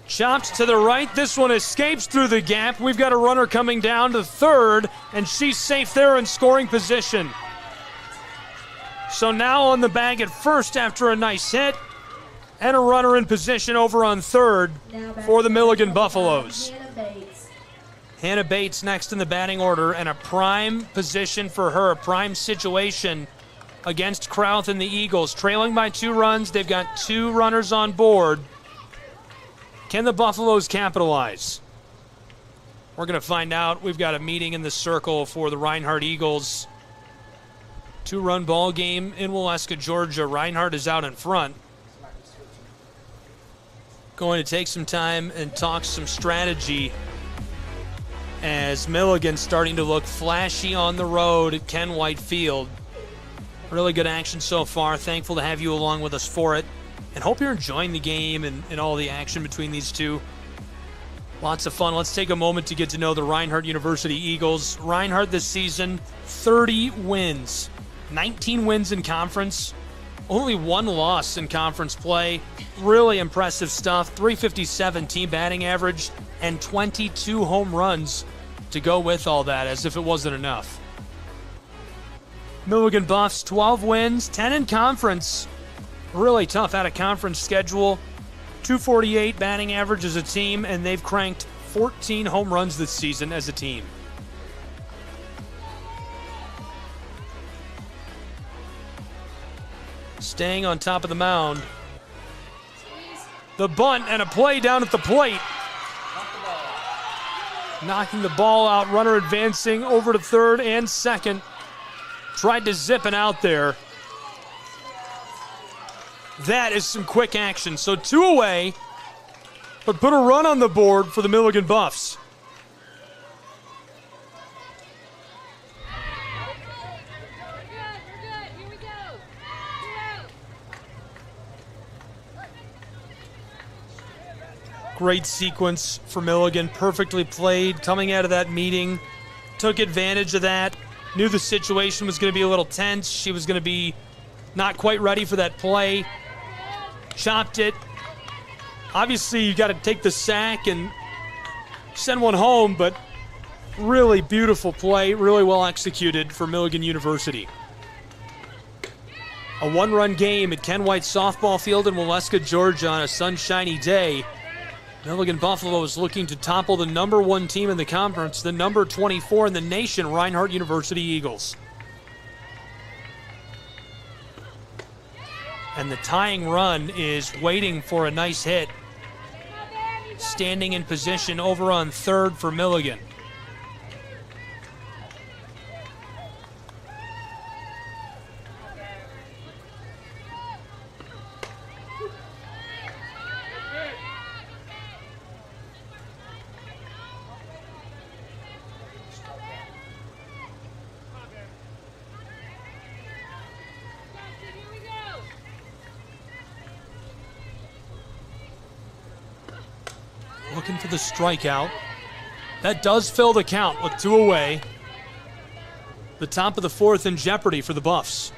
Chopped to the right. This one escapes through the gap. We've got a runner coming down to third, and she's safe there in scoring position. So now on the bag at first after a nice hit. And a runner in position over on third for the Milligan Buffaloes. Hannah Bates next in the batting order, and a prime position for her, a prime situation against Krauth and the Eagles. Trailing by 2 runs, they've got 2 runners on board. Can the Buffaloes capitalize? We're going to find out. We've got a meeting in the circle for the Reinhardt Eagles. 2-run ball game in Waleska, Georgia. Reinhardt is out in front. Going to take some time and talk some strategy as Milligan starting to look flashy on the road at Ken White Field. Really good action so far. Thankful to have you along with us for it. And hope you're enjoying the game and all the action between these two. Lots of fun. Let's take a moment to get to know the Reinhardt University Eagles. Reinhardt this season, 30 wins. 19 wins in conference. Only 1 loss in conference play. Really impressive stuff. .357 team batting average and 22 home runs to go with all that, as if it wasn't enough. Milligan Buffs, 12 wins, 10 in conference. Really tough out-of-conference schedule. .248 batting average as a team, and they've cranked 14 home runs this season as a team. Staying on top of the mound. The bunt and a play down at the plate. Knocking the ball out, runner advancing over to third and second. Tried to zip it out there. That is some quick action. So 2 away, but put a run on the board for the Milligan Buffs. Great sequence for Milligan, perfectly played, coming out of that meeting. Took advantage of that, knew the situation was going to be a little tense. She was going to be not quite ready for that play. Chopped it. Obviously, you got to take the sack and send one home, but really beautiful play, really well executed for Milligan University. A one-run game at Ken White Softball Field in Waleska, Georgia on a sunshiny day. Milligan Buffalo is looking to topple the number 1 team in the conference, the number 24 in the nation, Reinhardt University Eagles. And the tying run is waiting for a nice hit. Standing in position over on third for Milligan. Looking for the strikeout. That does fill the count with 2 away. The top of the 4th in jeopardy for the Buffs.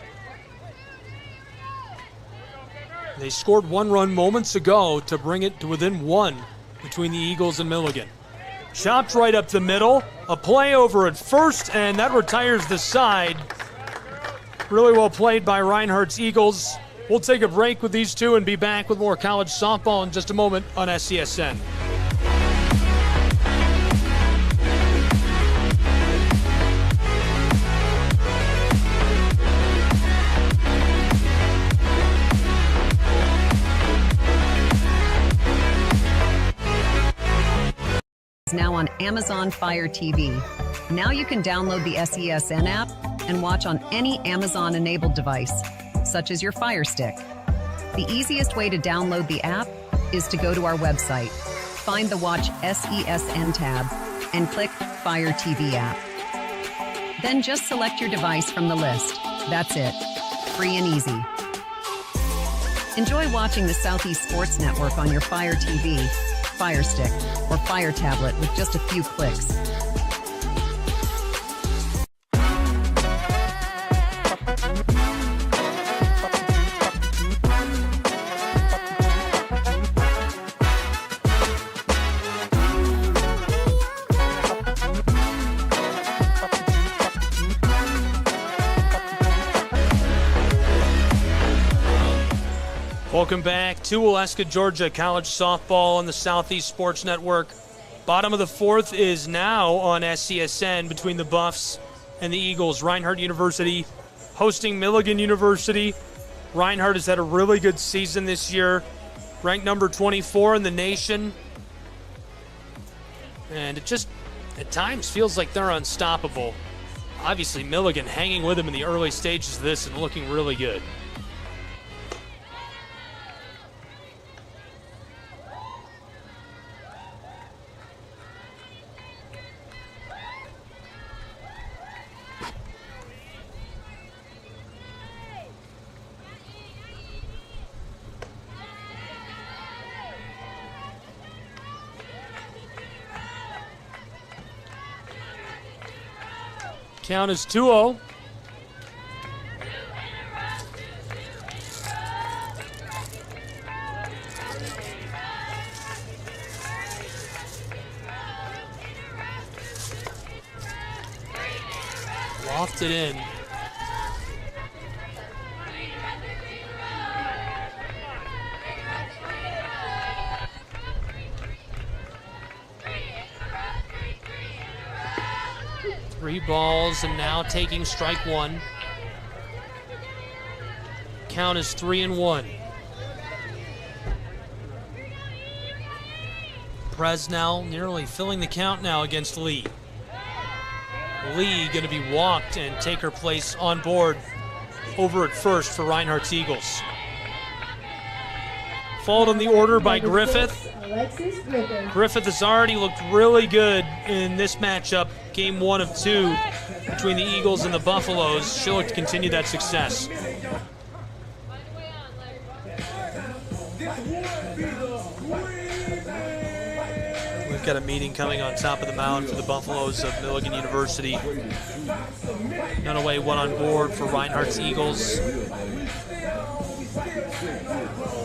They scored 1 run moments ago to bring it to within 1 between the Eagles and Milligan. Chopped right up the middle. A play over at first, and that retires the side. Really well played by Reinhardt's Eagles. We'll take a break with these two and be back with more college softball in just a moment on SCSN. Now on Amazon Fire TV. Now you can download the SESN app and watch on any Amazon-enabled device, such as your Fire Stick. The easiest way to download the app is to go to our website, find the Watch SESN tab, and click Fire TV app. Then just select your device from the list. That's it. Free and easy. Enjoy watching the Southeast Sports Network on your Fire TV, Fire Stick, or Fire Tablet with just a few clicks. Welcome back to Waleska, Georgia, college softball on the Southeast Sports Network. Bottom of the 4th is now on SCSN between the Buffs and the Eagles. Reinhardt University hosting Milligan University. Reinhardt has had a really good season this year, ranked number 24 in the nation. And it just, at times, feels like they're unstoppable. Obviously, Milligan hanging with them in the early stages of this and looking really good. Count is 2-0. Lofted in. Three balls and now taking strike 1. Count is 3-1. Presnell nearly filling the count now against Lee. Lee going to be walked and take her place on board over at first for Reinhardt's Eagles. Followed on the order by Griffith. Griffith has already looked really good in this matchup, game 1 of 2 between the Eagles and the Buffaloes. She'll look to continue that success. We've got a meeting coming on top of the mound for the Buffaloes of Milligan University. None away, 1 on board for Reinhardt's Eagles.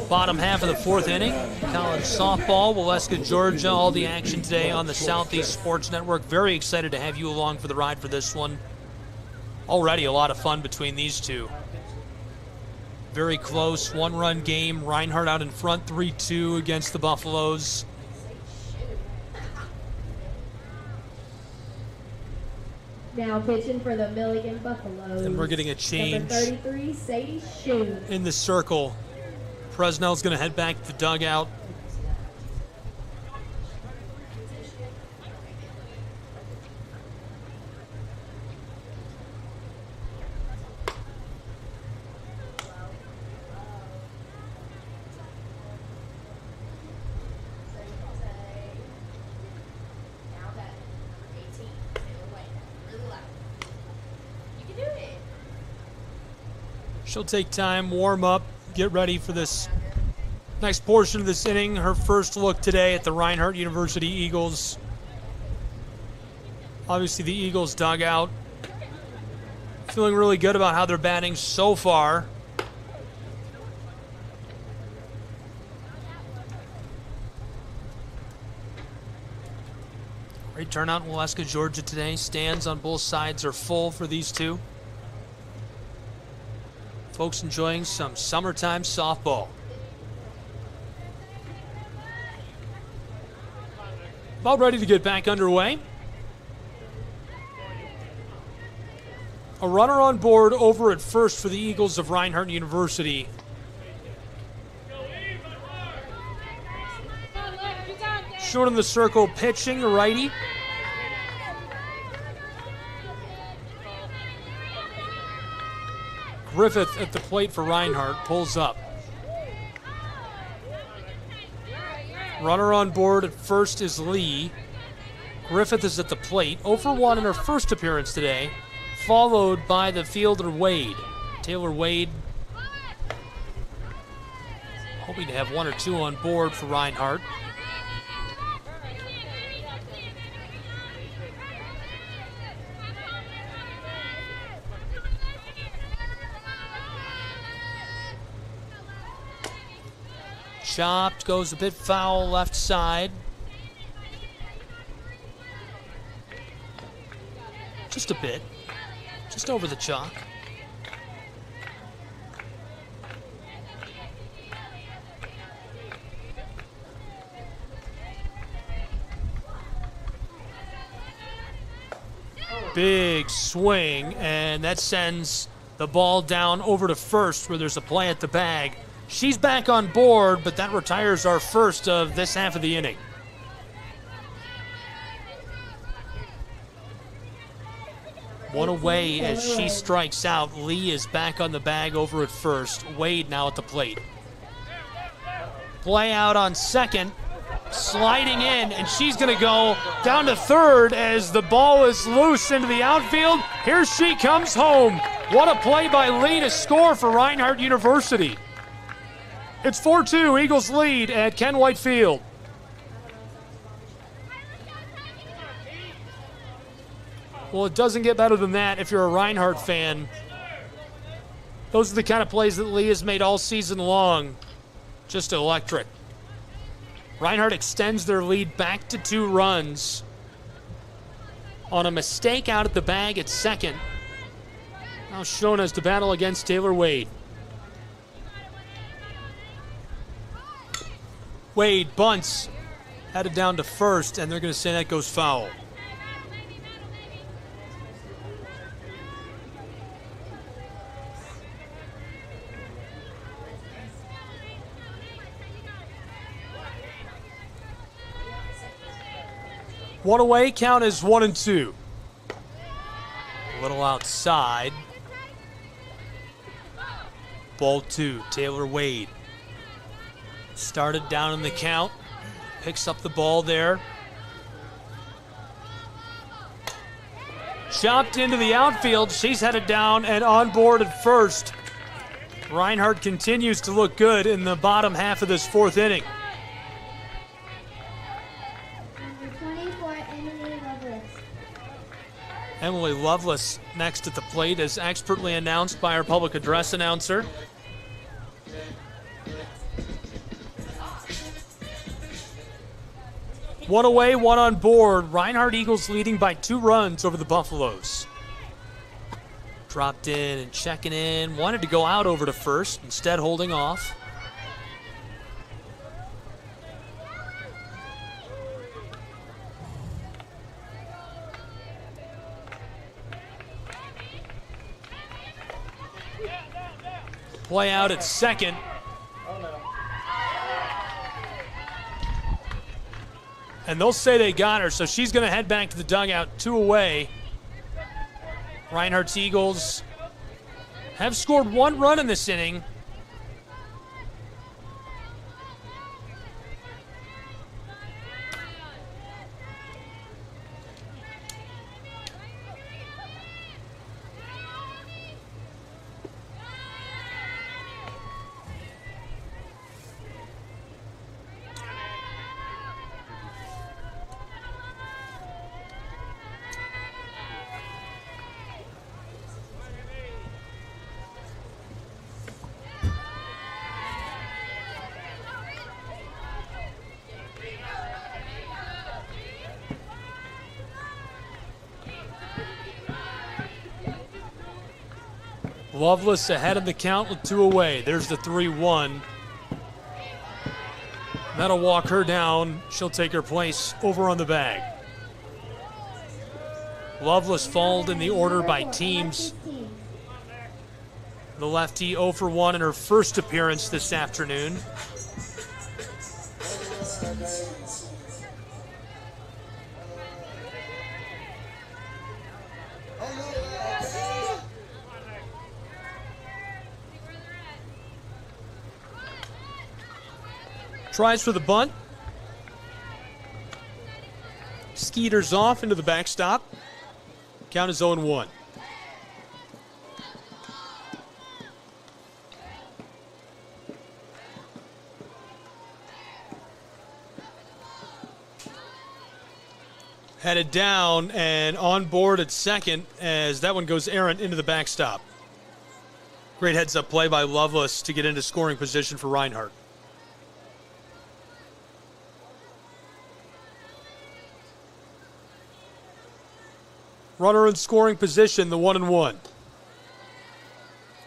Bottom half of the fourth inning, college softball, Waleska, Georgia, all the action today on the Southeast Sports Network. Very excited to have you along for the ride for this one. Already a lot of fun between these two. Very close, one-run game. Reinhardt out in front, 3-2 against the Buffaloes. Now pitching for the Milligan Buffaloes. And we're getting a change. Number 33, Sadie Shue. In the circle. Presnell's going to head back to the dugout. She'll take time, warm up, get ready for this next portion of this inning. Her first look today at the Reinhardt University Eagles. Obviously the Eagles dugout feeling really good about how they're batting so far. Great turnout in Waleska, Georgia today. Stands on both sides are full for these two. Folks enjoying some summertime softball. About ready to get back underway. A runner on board over at first for the Eagles of Reinhardt University. Short in the circle, pitching, a righty. Griffith at the plate for Reinhardt, pulls up. Runner on board at first is Lee. Griffith is at the plate, 0-for-1 in her first appearance today, followed by the fielder Wade. Taylor Wade hoping to have one or two on board for Reinhardt. Chopped, goes a bit foul left side. Just a bit. Just over the chalk. Big swing, and that sends the ball down over to first where there's a play at the bag. She's back on board, but that retires our first of this half of the inning. One away as she strikes out. Lee is back on the bag over at first. Wade now at the plate. Play out on second. Sliding in, and she's going to go down to third as the ball is loose into the outfield. Here she comes home. What a play by Lee to score for Reinhardt University. It's 4-2, Eagles lead at Ken White Field. Well, it doesn't get better than that if you're a Reinhardt fan. Those are the kind of plays that Lee has made all season long. Just electric. Reinhardt extends their lead back to 2 runs on a mistake out at the bag at second. Now shown as to battle against Taylor Wade. Wade bunts, headed down to first, and they're going to say that goes foul. One away, count is 1-2. A little outside. Ball 2, Taylor Wade. Started down in the count, picks up the ball there. Chopped into the outfield, she's headed down and on board at first. Reinhardt continues to look good in the bottom half of this fourth inning. Number 24, Emily Lovelace. Emily Lovelace next at the plate, as expertly announced by our public address announcer. One away, one on board. Reinhardt Eagles leading by 2 runs over the Buffaloes. Dropped in and checking in. Wanted to go out over to first, instead holding off. Play out at second. And they'll say they got her, so she's going to head back to the dugout, 2 away. Reinhardt's Eagles have scored 1 run in this inning. Loveless ahead of the count with 2 away. There's the 3-1. That'll walk her down. She'll take her place over on the bag. Loveless followed in the order by teams. The lefty 0 for 1 in her first appearance this afternoon. Tries for the bunt. Skeeters off into the backstop. Count is 0-1. Headed down and on board at second as that one goes errant into the backstop. Great heads-up play by Loveless to get into scoring position for Reinhardt. Runner in scoring position, the 1-1.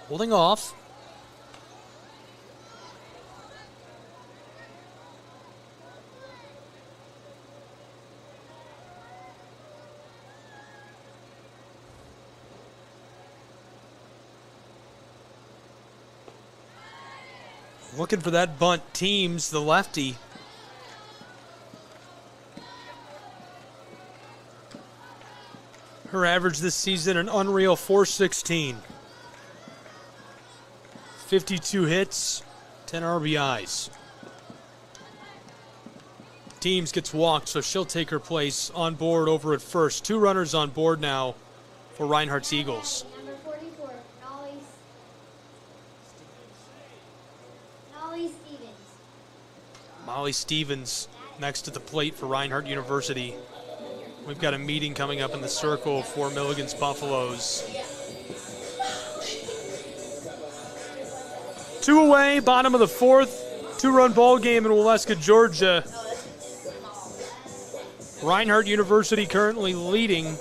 Holding off. Looking for that bunt. Teams, the lefty. Her average this season, an unreal .416. 52 hits, 10 RBIs. Teams gets walked, so she'll take her place on board over at first. 2 runners on board now for Reinhardt's Eagles. Number 44, Molly Stevens. Molly Stevens next to the plate for Reinhardt University. We've got a meeting coming up in the circle for Milligan's Buffaloes. 2 away, bottom of the 4th. 2-run ball game in Waleska, Georgia. Reinhardt University currently leading.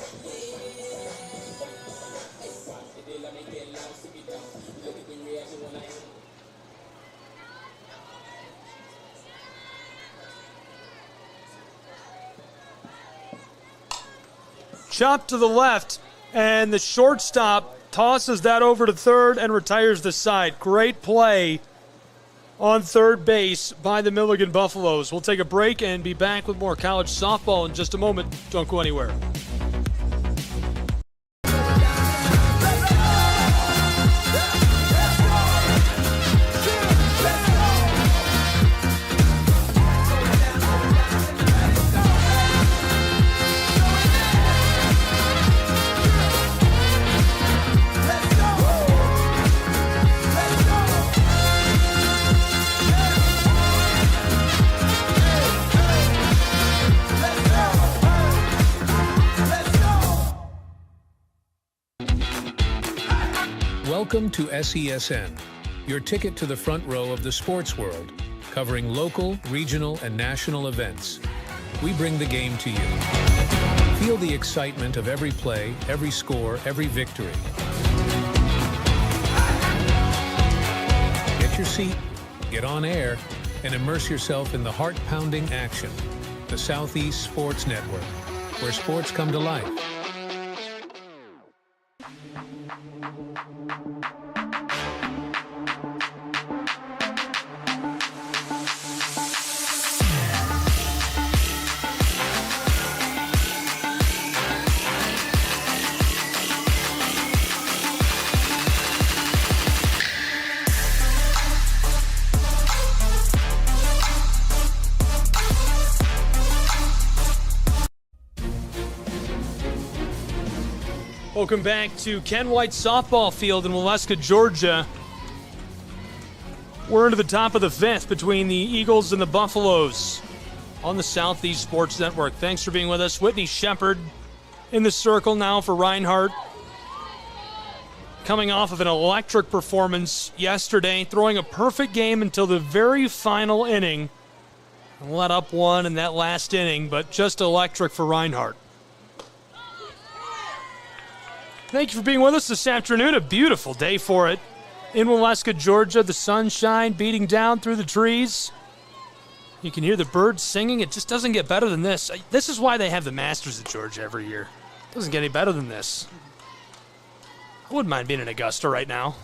Chop to the left, and the shortstop tosses that over to third and retires the side. Great play on third base by the Milligan Buffaloes. We'll take a break and be back with more college softball in just a moment. Don't go anywhere. Welcome to SESN, your ticket to the front row of the sports world, covering local, regional, and national events. we bring the game to you. Feel the excitement of every play, every score, every victory. Get your seat, get on air, and immerse yourself in the heart-pounding action. The Southeast Sports Network, where sports come to life. Welcome back to Ken White Softball Field in Waleska, Georgia. We're into the top of the fifth between the Eagles and the Buffaloes on the Southeast Sports Network. Thanks for being with us. Whitney Shepard in the circle now for Reinhardt. Coming off of an electric performance yesterday, throwing a perfect game until the very final inning. Let up one in that last inning, but just electric for Reinhardt. Thank you for being with us this afternoon. A beautiful day for it in Waleska, Georgia. The sunshine beating down through the trees. You can hear the birds singing. It just doesn't get better than this. This is why they have the Masters at Georgia every year. It doesn't get any better than this. I wouldn't mind being in Augusta right now.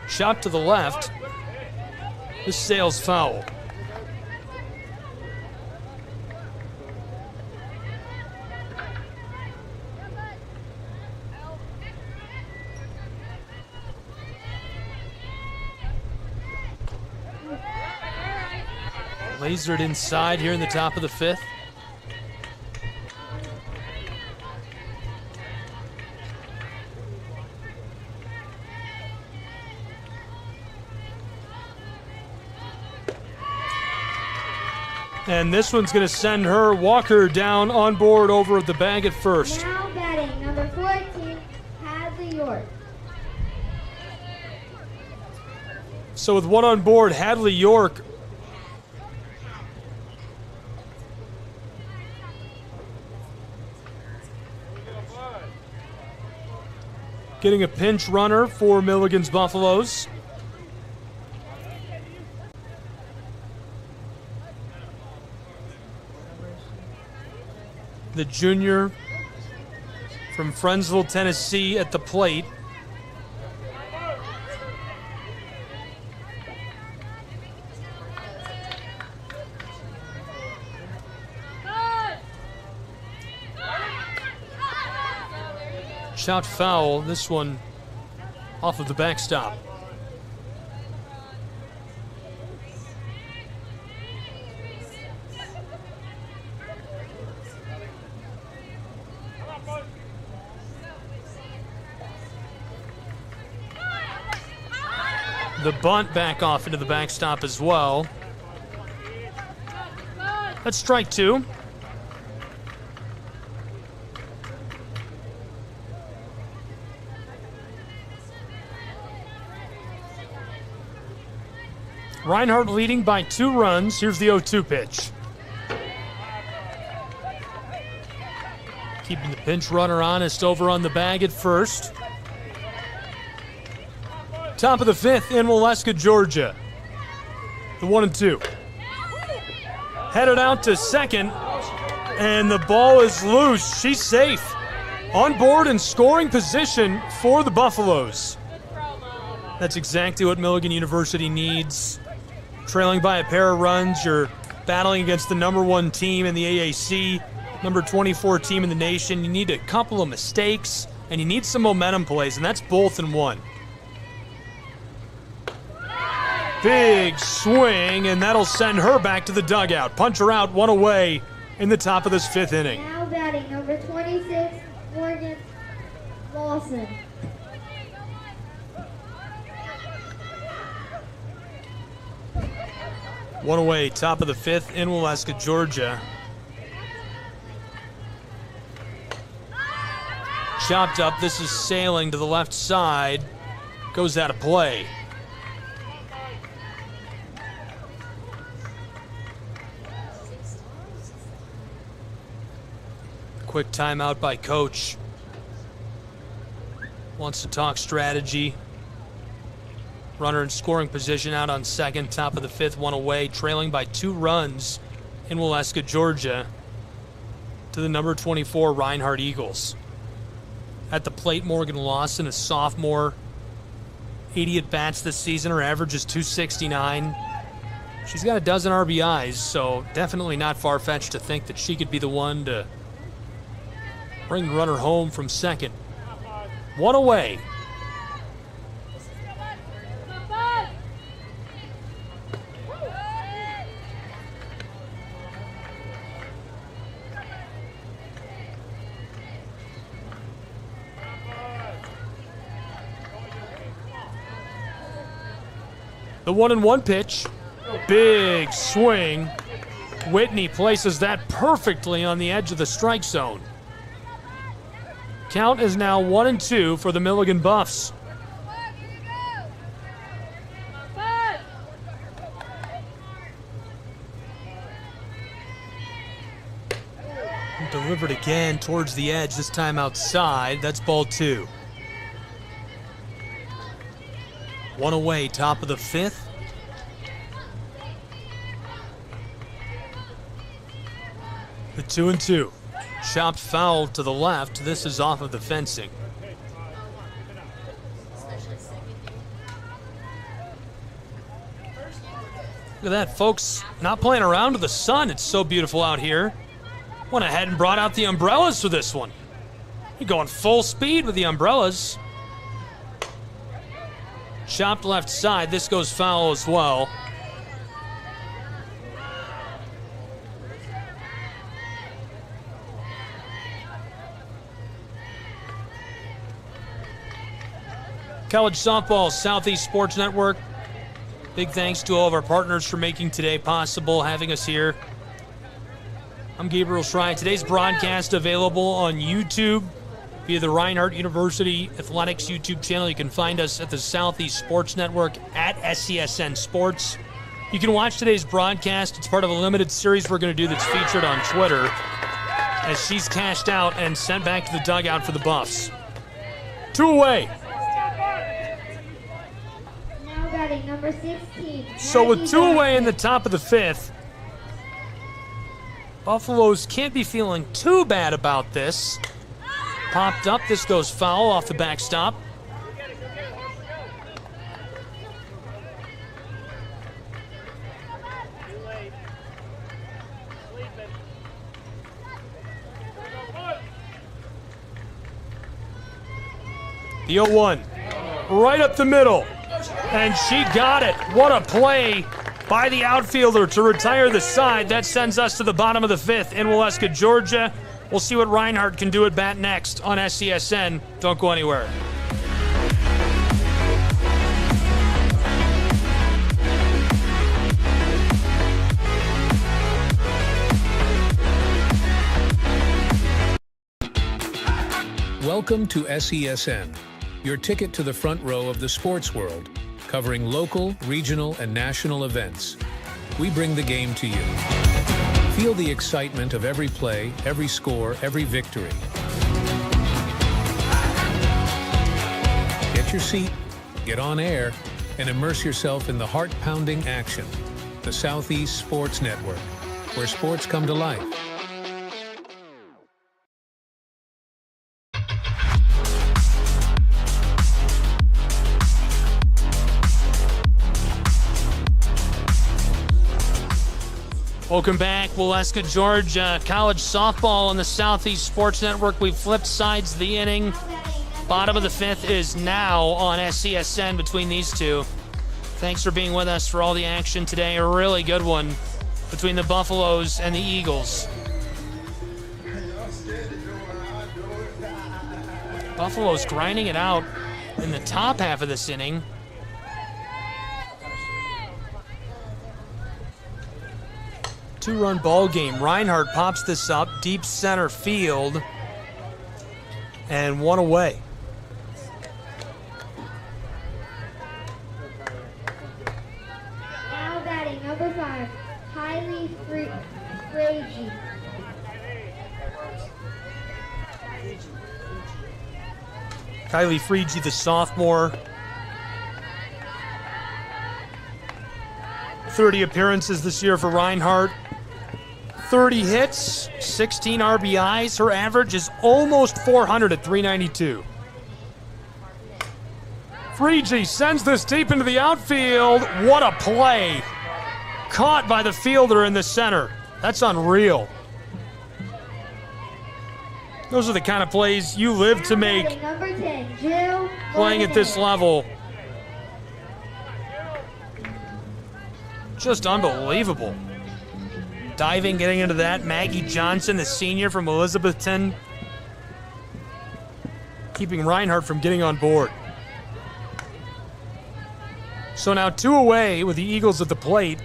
Shot to the left. This sails foul. Lasered inside here in the top of the fifth. And this one's going to send her, Walker, down on board over at the bag at first. Now batting, number 14, Hadley York. So with one on board, Hadley York getting a pinch runner for Milligan's Buffaloes. The junior from Friendsville, Tennessee at the plate. Shot foul, this one off of the backstop. The bunt back off into the backstop as well. That's strike two. Reinhardt leading by 2 runs. Here's the 0-2 pitch. Keeping the pinch runner honest over on the bag at first. Top of the fifth in Waleska, Georgia. The 1-2. Headed out to second, and the ball is loose. She's safe. On board and scoring position for the Buffaloes. That's exactly what Milligan University needs. Trailing by a pair of runs, you're battling against the number 1 team in the AAC, number 24 team in the nation. You need a couple of mistakes, and you need some momentum plays, and that's both in one. Big swing, and that'll send her back to the dugout. Punch her out, 1 away in the top of this 5th inning. Now batting, number 26, Morgan Lawson. One away, top of the 5th in Waleska, Georgia. chopped up. This is sailing to the left side. Goes out of play. Quick timeout by coach. Wants to talk strategy. Runner in scoring position out on second, top of the fifth, one away, trailing by 2 runs in Waleska, Georgia, to the number 24 Reinhardt Eagles. At the plate, Morgan Lawson, a sophomore, 80 at-bats this season. Her average is .269. She's got a dozen RBIs, so definitely not far-fetched to think that she could be the one to bring the runner home from second. One away. The 1-1 pitch. Big swing. Whitney places that perfectly on the edge of the strike zone. Count is now 1-2 for the Milligan Buffs. Delivered again towards the edge, this time outside. That's ball 2. One away, top of the fifth. The 2-2. Chopped foul to the left. This is off of the fencing. Look at that, folks. Not playing around with the sun. It's so beautiful out here. Went ahead and brought out the umbrellas for this one. You're going full speed with the umbrellas. Chopped left side. This goes foul as well. College softball, Southeast Sports Network. Big thanks to all of our partners for making today possible, having us here. I'm Gabriel Schrei. Today's broadcast available on YouTube via the Reinhardt University Athletics YouTube channel. You can find us at the Southeast Sports Network at SCSN Sports. You can watch today's broadcast. It's part of a limited series we're going to do that's featured on Twitter as she's cashed out and sent back to the dugout for the Buffs. 2 away. Now batting number 16. So with 2 away in the top of the fifth, Buffaloes can't be feeling too bad about this. Popped up, this goes foul off the backstop. The 0-1, right up the middle, and she got it. What a play by the outfielder to retire the side. That sends us to the bottom of the fifth in Waleska, Georgia. We'll see what Reinhardt can do at bat next on SCSN. Don't go anywhere. Welcome to SESN, your ticket to the front row of the sports world, covering local, regional, and national events. We bring the game to you. Feel the excitement of every play, every score, every victory. Get your seat, get on air, and immerse yourself in the heart-pounding action. The Southeast Sports Network, where sports come to life. Welcome back, Waleska, Georgia. College softball on the Southeast Sports Network. We flipped sides of the inning. Bottom of the fifth is now on SCSN between these two. Thanks for being with us for all the action today. A really good one between the Buffaloes and the Eagles. Buffaloes grinding it out in the top half of this inning. Two-run ball game. Reinhardt pops this up deep center field. and 1 away. Now batting number 5, Kylie Fragi. Kylie Fragi, the sophomore. 30 appearances this year for Reinhardt. 30 hits, 16 RBIs. Her average is almost 400 at 392. Fragi sends this deep into the outfield. What a play. Caught by the fielder in the center. That's unreal. Those are the kind of plays you live to make. Number 10, Jill Playing at this level. Just unbelievable. Diving, getting into that. Maggie Johnson, the senior from Elizabethton. Keeping Reinhardt from getting on board. So now 2 away with the Eagles at the plate.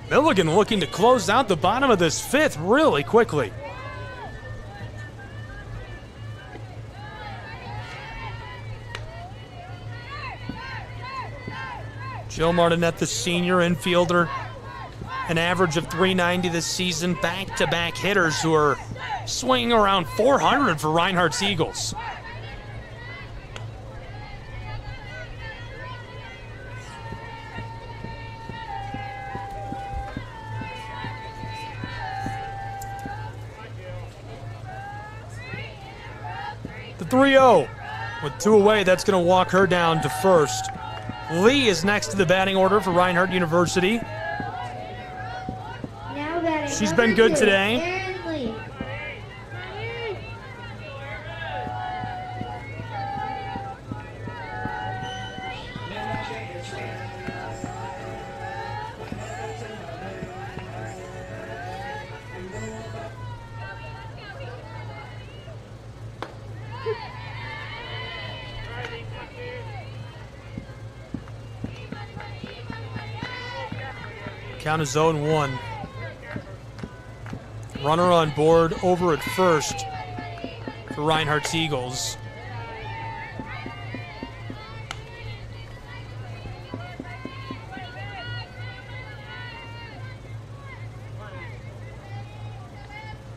Milligan looking to close out the bottom of this 5th really quickly. Jill Martinet, the senior infielder, an average of 390 this season. Back-to-back hitters who are swinging around 400 for Reinhardt's Eagles. The 3-0 with 2 away. That's going to walk her down to first. Lee is next to the batting order for Reinhardt University. Now batting She's been good today. Erin Lee. Count is 0-1. Runner on board over at first for Reinhardt's Eagles.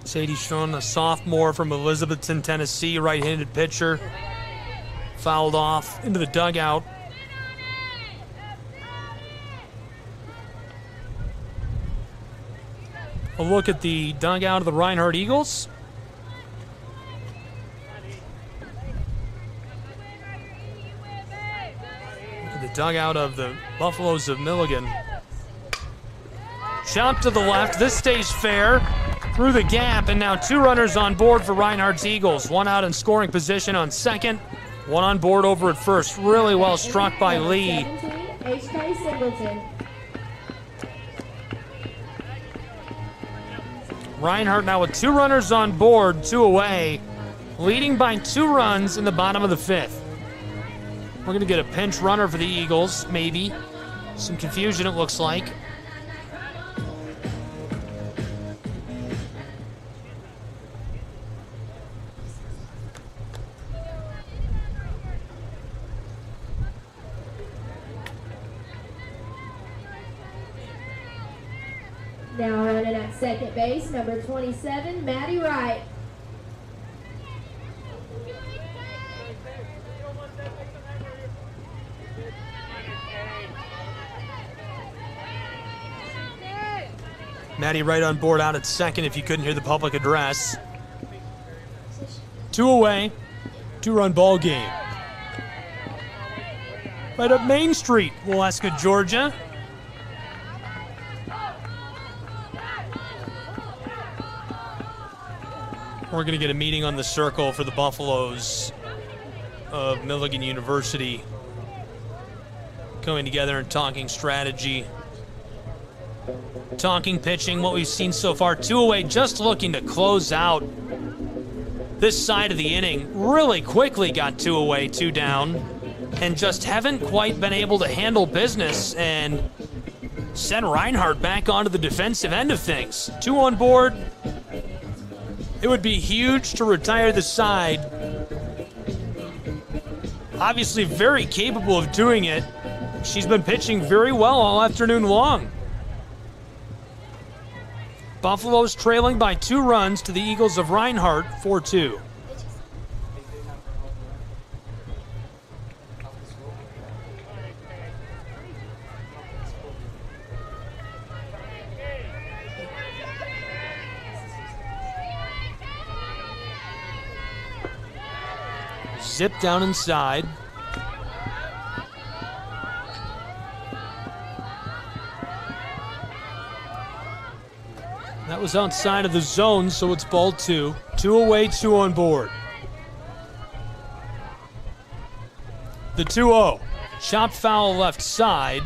Sadie Schoen, a sophomore from Elizabethton, Tennessee, right-handed pitcher. Fouled off into the dugout. A look at the dugout of the Reinhardt Eagles. Look at the dugout of the Buffaloes of Milligan. Jump to the left. This stays fair through the gap, and now 2 runners on board for Reinhardt's Eagles. 1 out in scoring position on second, 1 on board over at first. Really well struck by Lee. H.K. Singleton. Reinhardt now with 2 runners on board, 2 away, leading by 2 runs in the bottom of the 5th. We're going to get a pinch runner for the Eagles, maybe. Some confusion, it looks like. Now running at second base, number 27, Maddie Wright. Maddie Wright on board out at second if you couldn't hear the public address. 2 away, 2-run ball game. Right up Main Street, Waleska, Georgia. We're going to get a meeting on the circle for the Buffaloes of Milligan University. Coming together and talking strategy. Talking pitching, what we've seen so far. 2 away, just looking to close out this side of the inning. Really quickly got 2 away, 2 down. And just haven't quite been able to handle business and send Reinhardt back onto the defensive end of things. 2 on board. It would be huge to retire the side obviously very capable of doing it. She's been pitching very well all afternoon long. Buffalo's trailing by 2 runs to the Eagles of Reinhardt, 4-2. Zip down inside. That was outside of the zone, so it's ball 2. 2 away, 2 on board. The 2-0. Chopped foul left side.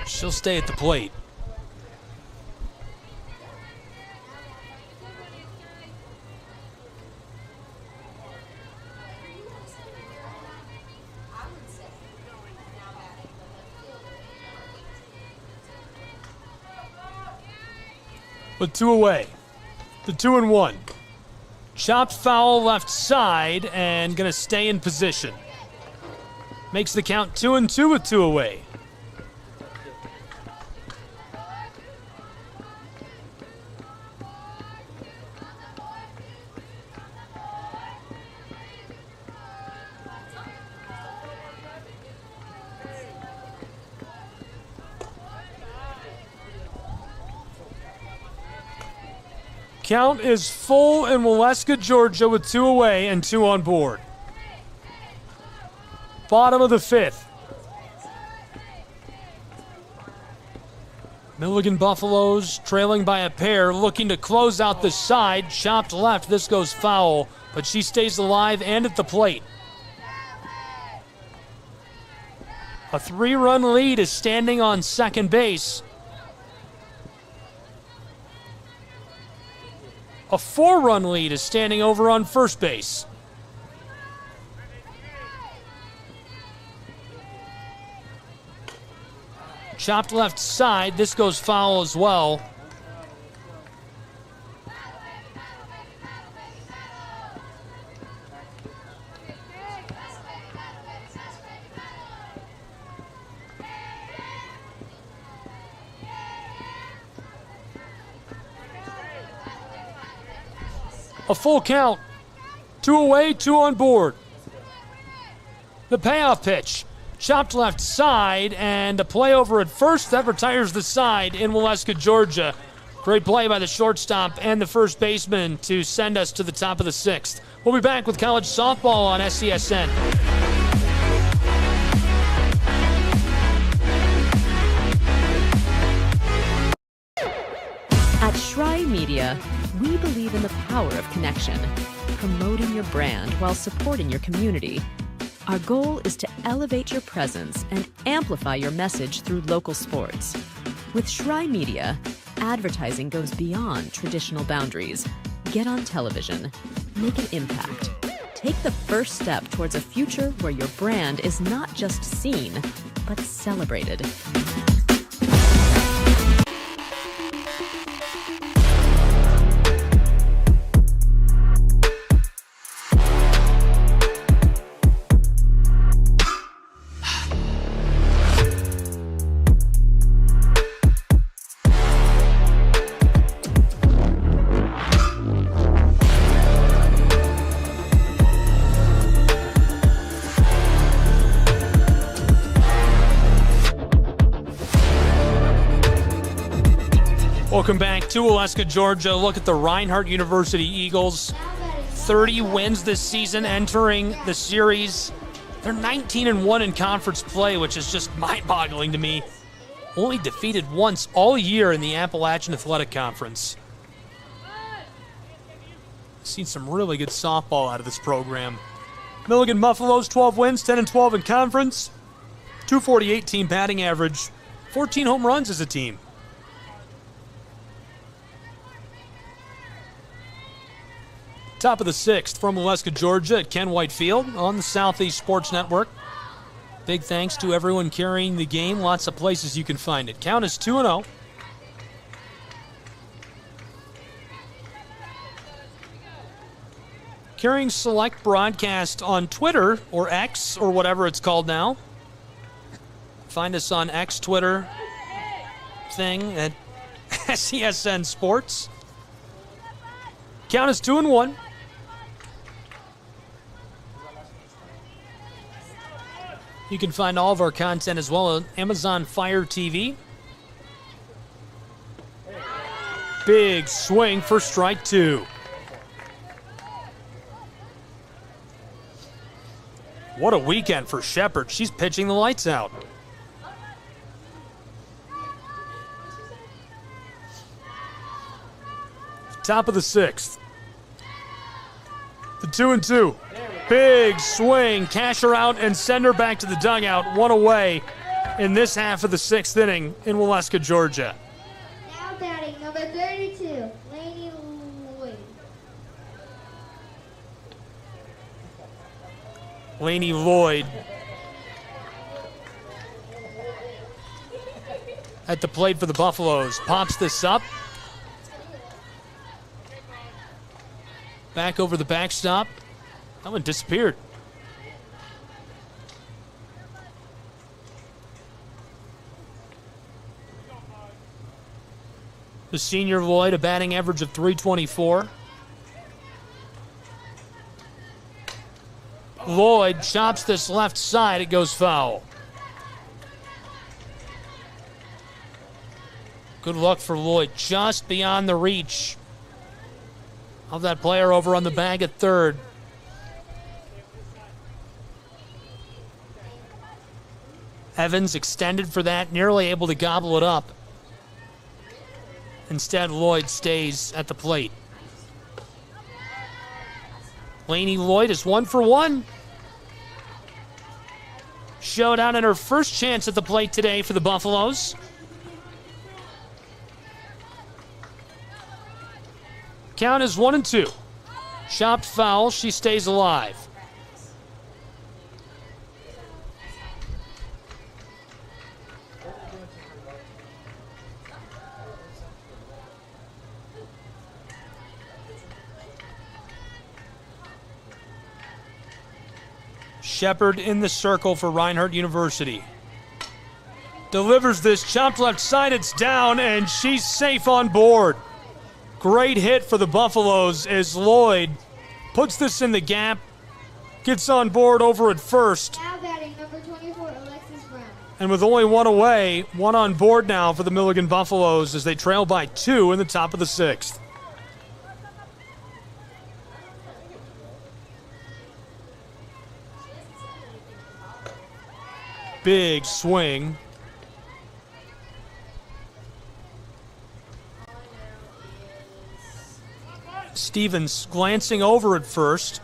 She'll stay at the plate. With 2 away. The 2-1. Chopped foul left side and gonna stay in position. Makes the count 2-2 with 2 away. Count is full in Waleska, Georgia with 2 away and 2 on board. Bottom of the 5th. Milligan Buffaloes trailing by a pair, looking to close out the side. Chopped left, this goes foul, but she stays alive and at the plate. A 3-run lead is standing on second base. A 4-run lead is standing over on first base. Chopped left side, this goes foul as well. A full count. 2 away, 2 on board. The payoff pitch. Chopped left side and a play over at first. That retires the side in Waleska, Georgia. Great play by the shortstop and the first baseman to send us to the top of the 6th. We'll be back with college softball on SCSN. At Shry Media, we believe in the power of connection, promoting your brand while supporting your community. Our goal is to elevate your presence and amplify your message through local sports. With Shry Media, advertising goes beyond traditional boundaries. Get on television, make an impact. Take the first step towards a future where your brand is not just seen, but celebrated. Welcome back to Waleska, Georgia. Look at the Reinhardt University Eagles. 30 wins this season entering the series. They're 19-1 in conference play, which is just mind-boggling to me. Only defeated once all year in the Appalachian Athletic Conference. Seen some really good softball out of this program. Milligan Buffaloes, 12 wins, 10-12 in conference. 248 team batting average. 14 home runs as a team. Top of the 6th from Waleska, Georgia at Ken White Field on the Southeast Sports Network. Big thanks to everyone carrying the game. Lots of places you can find it. Count is 2-0. Carrying Select Broadcast on Twitter, or X, or whatever it's called now. Find us on X, Twitter thing at SESN Sports. Count is 2-1. You can find all of our content as well on Amazon Fire TV. Big swing for strike 2. What a weekend for Shepard. She's pitching the lights out. Top of the 6th. The 2-2. Big swing. Cash her out and send her back to the dugout. One away in this half of the 6th inning in Waleska, Georgia. Now batting number 32, Lainey Lloyd. Lainey Lloyd at the plate for the Buffaloes. Pops this up. Back over the backstop. That one disappeared. The senior Lloyd, a batting average of .324. Lloyd chops this left side. It goes foul. Good luck for Lloyd. Just beyond the reach of that player over on the bag at third. Evans extended for that, nearly able to gobble it up. Instead, Lloyd stays at the plate. Lainey Lloyd is 1 for 1. Showdown in her first chance at the plate today for the Buffaloes. Count is 1-2. Chopped foul, she stays alive. Shepard in the circle for Reinhardt University. Delivers this chopped left side, it's down, and she's safe on board. Great hit for the Buffaloes as Lloyd puts this in the gap, gets on board over at first. Now batting number 24, Alexis Brown. And with only one away, one on board now for the Milligan Buffaloes as they trail by 2 in the top of the 6th. Big swing. Stevens glancing over at first.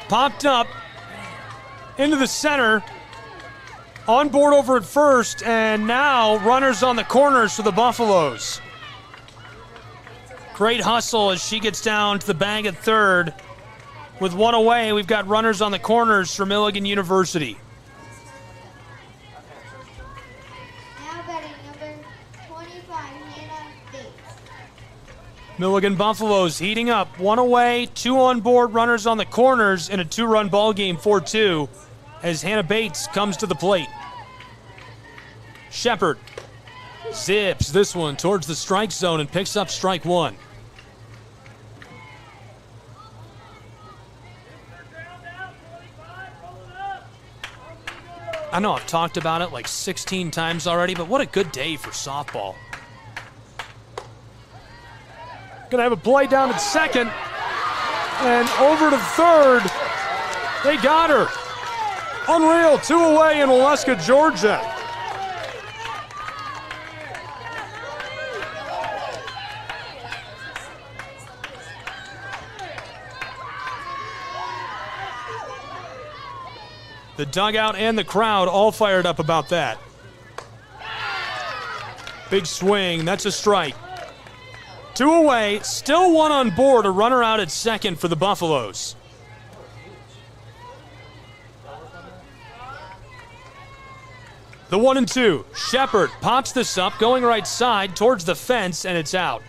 Popped up into the center. On board over at first, and now runners on the corners for the Buffaloes. Great hustle as she gets down to the bag at third. With one away, we've got runners on the corners for Milligan University. Now batting number 25, Hannah Bates. Milligan Buffaloes heating up. One away, 2 on board, runners on the corners in a 2-run ball game, 4-2, as Hannah Bates comes to the plate. Shepard zips this one towards the strike zone and picks up strike 1. I know I've talked about it like 16 times already, but what a good day for softball. Gonna have a play down at second, and over to third. They got her. Unreal, 2 away in Waleska, Georgia. The dugout and the crowd all fired up about that. Big swing, that's a strike. 2 away, still 1 on board, a runner out at second for the Buffaloes. The 1-2, Shepard pops this up, going right side towards the fence, and it's out.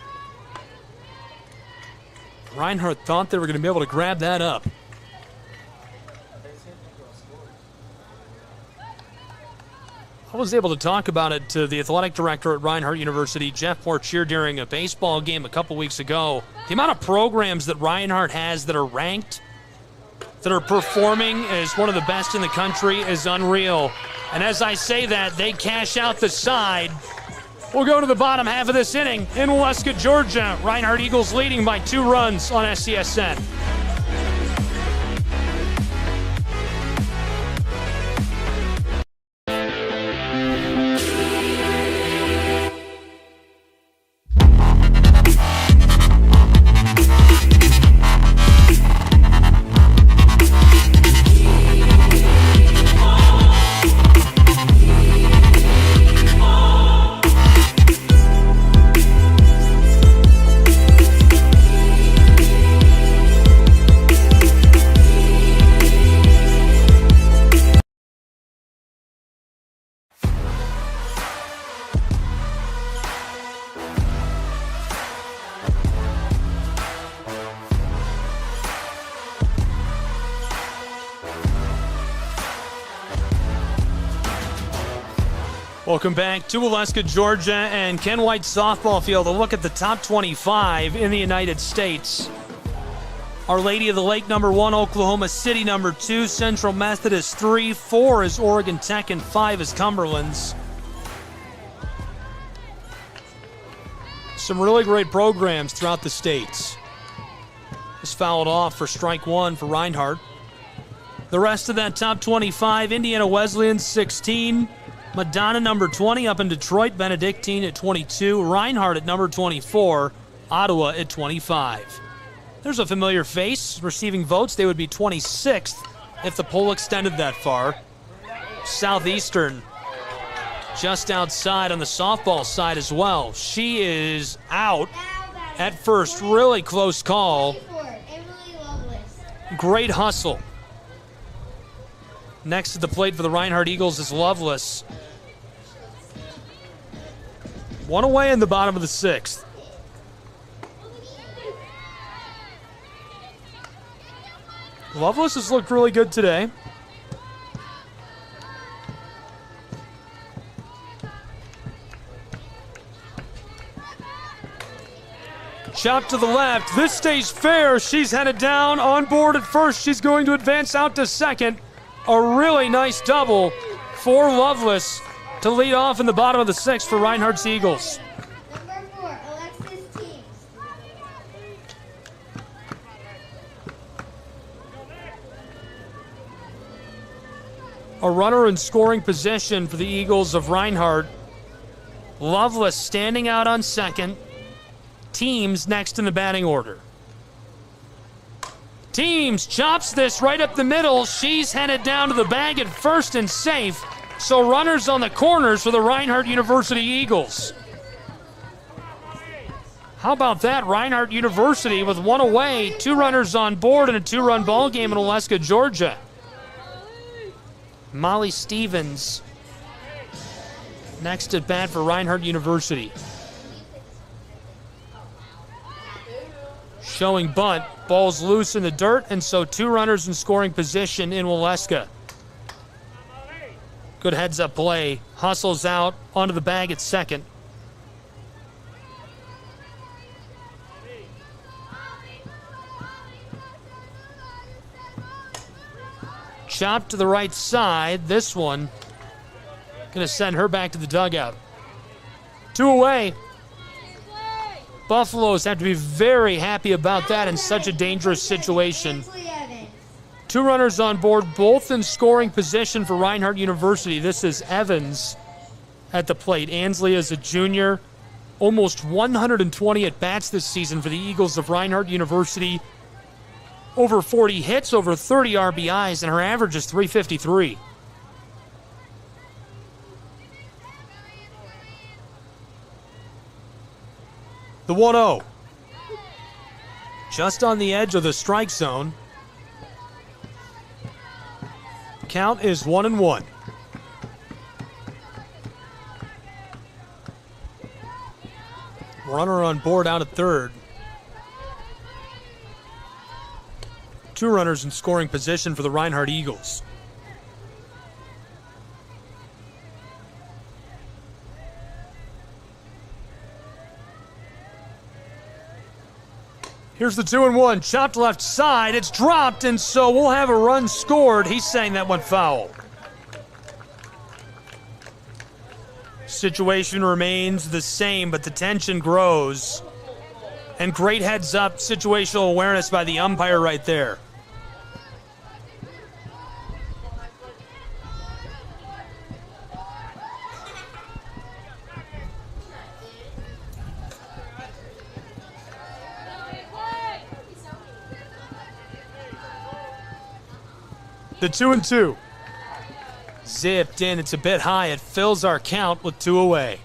Reinhardt thought they were going to be able to grab that up. I was able to talk about it to the athletic director at Reinhardt University, Jeff Portier, during a baseball game a couple weeks ago. The amount of programs that Reinhardt has that are ranked, that are performing as one of the best in the country is unreal. And as I say that, they cash out the side. We'll go to the bottom half of this inning in Waleska, Georgia. Reinhardt Eagles leading by 2 runs on SCSN. Welcome back to Waleska, Georgia, and Ken White softball field. A look at the top 25 in the United States. Our Lady of the Lake, number 1, Oklahoma City, number 2, Central Methodist, 3, 4 is Oregon Tech, and 5 is Cumberland's. Some really great programs throughout the states. Just fouled off for strike 1 for Reinhardt. The rest of that top 25, Indiana Wesleyan, 16. Madonna, number 20, up in Detroit. Benedictine at 22. Reinhardt at number 24. Ottawa at 25. There's a familiar face receiving votes. They would be 26th if the poll extended that far. Southeastern just outside on the softball side as well. She is out at first. Really close call. Great hustle. Next to the plate for the Reinhardt Eagles is Lovelace. 1 away in the bottom of the 6th. Lovelace has looked really good today. Chop to the left. This stays fair. She's headed down on board at first. She's going to advance out to second. A really nice double for Lovelace to lead off in the bottom of the 6th for Reinhardt's Eagles. Number 4, Alexis Teams. A runner in scoring position for the Eagles of Reinhardt. Lovelace standing out on second. Teams next in the batting order. Teams chops this right up the middle. She's headed down to the bag at first and safe. So runners on the corners for the Reinhardt University Eagles. How about that? Reinhardt University with 1 away, 2 runners on board, and a 2-run ball game in Waleska, Georgia. Molly Stevens next at bat for Reinhardt University. Showing bunt, ball's loose in the dirt, and so 2 runners in scoring position in Waleska. Good heads-up play. Hustles out onto the bag at second. Chop to the right side. This one going to send her back to the dugout. 2 away. Buffaloes have to be very happy about that in such a dangerous situation. 2 runners on board, both in scoring position for Reinhardt University. This is Evans at the plate. Ansley is a junior. Almost 120 at-bats this season for the Eagles of Reinhardt University. Over 40 hits, over 30 RBIs, and her average is .353. The 1-0. Just on the edge of the strike zone. Count is 1-1. Runner on board out at third. Two runners in scoring position for the Reinhardt Eagles. Here's the 2-1, chopped left side. It's dropped, and so we'll have a run scored. He's saying that went foul. Situation remains the same, but the tension grows. And great heads-up situational awareness by the umpire right there. The 2-2. Zipped in, it's a bit high. It fills our count with 2 away.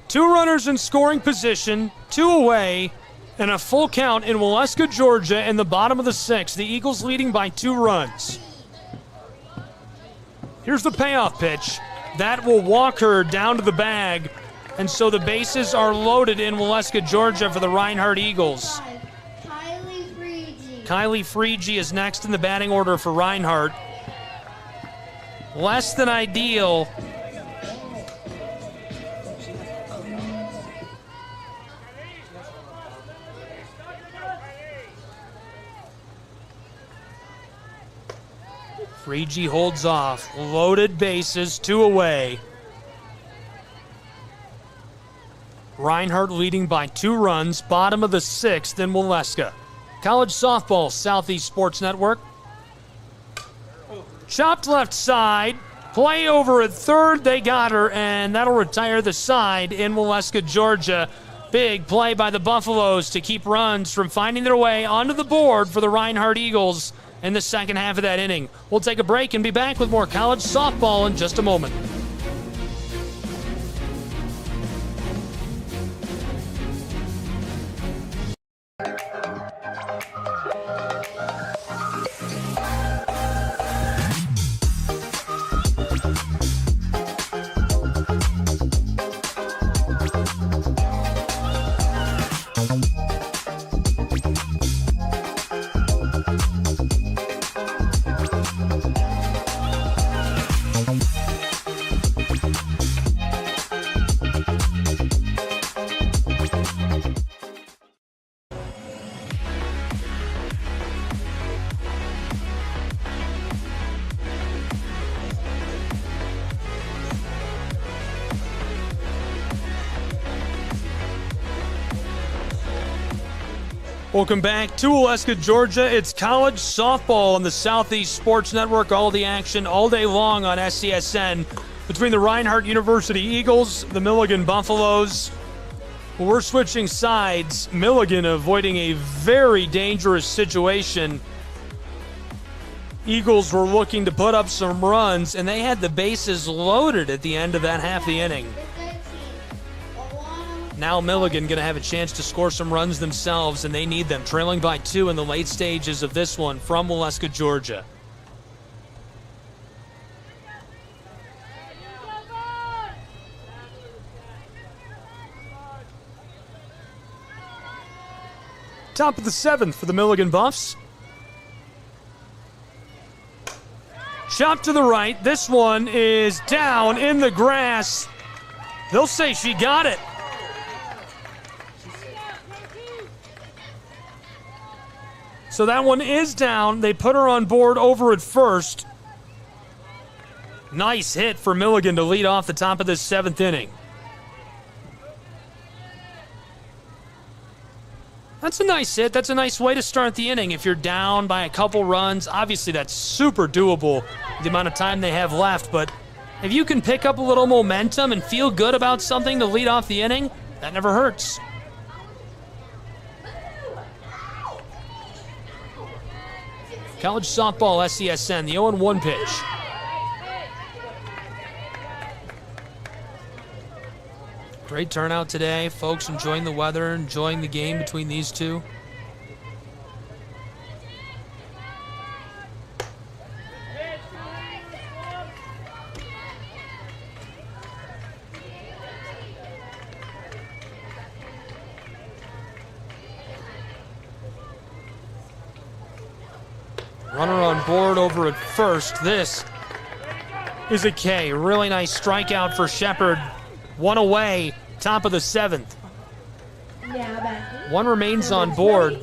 2 runners in scoring position, 2 away, and a full count in Waleska, Georgia in the bottom of the 6th. The Eagles leading by 2 runs. Here's the payoff pitch. That will walk her down to the bag, and so the bases are loaded in Waleska, Georgia for the Reinhardt Eagles. Kylie Freege is next in the batting order for Reinhardt. Less than ideal. Freege holds off. Loaded bases, 2 away. Reinhardt leading by 2 runs, bottom of the 6th in Waleska. College softball, Southeast Sports Network. Chopped left side. Play over at third. They got her, and that'll retire the side in Waleska, Georgia. Big play by the Buffaloes to keep runs from finding their way onto the board for the Reinhardt Eagles in the second half of that inning. We'll take a break and be back with more college softball in just a moment. Welcome back to Waleska, Georgia. It's college softball on the Southeast Sports Network. All the action all day long on SCSN between the Reinhardt University Eagles, the Milligan Buffaloes. We're switching sides. Milligan avoiding a very dangerous situation. Eagles were looking to put up some runs, and they had the bases loaded at the end of that half the inning. Now Milligan going to have a chance to score some runs themselves, and they need them. Trailing by 2 in the late stages of this one from Waleska, Georgia. Top of the 7th for the Milligan Buffs. Chop to the right. This one is down in the grass. They'll say she got it. So that one is down. They put her on board over at first. Nice hit for Milligan to lead off the top of this 7th inning. That's a nice hit. That's a nice way to start the inning. If you're down by a couple runs, obviously that's super doable, the amount of time they have left. But if you can pick up a little momentum and feel good about something to lead off the inning, that never hurts. College softball, SCSN, the 0-1 pitch. Great turnout today. Folks enjoying the weather, enjoying the game between these two. Runner on board over at first. This is a K. Really nice strikeout for Shepard. One away, top of the 7th. One remains on board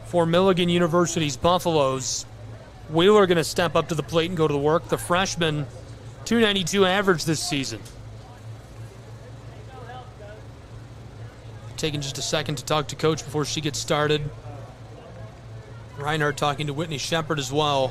for Milligan University's Buffaloes. Wheeler going to step up to the plate and go to the work. The freshman, .292 average this season. Taking just a second to talk to Coach before she gets started. Reinhardt talking to Whitney Shepard as well.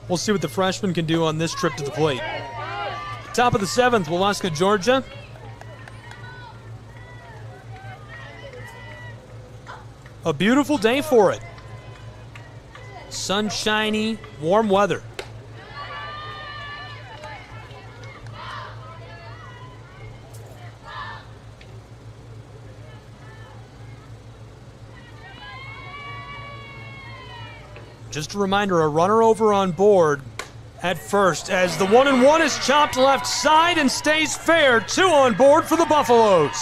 We'll see what the freshman can do on this trip to the plate. Top of the 7th, Waleska, Georgia. A beautiful day for it. Sunshiny, warm weather. Just a reminder, a runner over on board at first as the 1-1 is chopped left side and stays fair. 2 on board for the Buffaloes.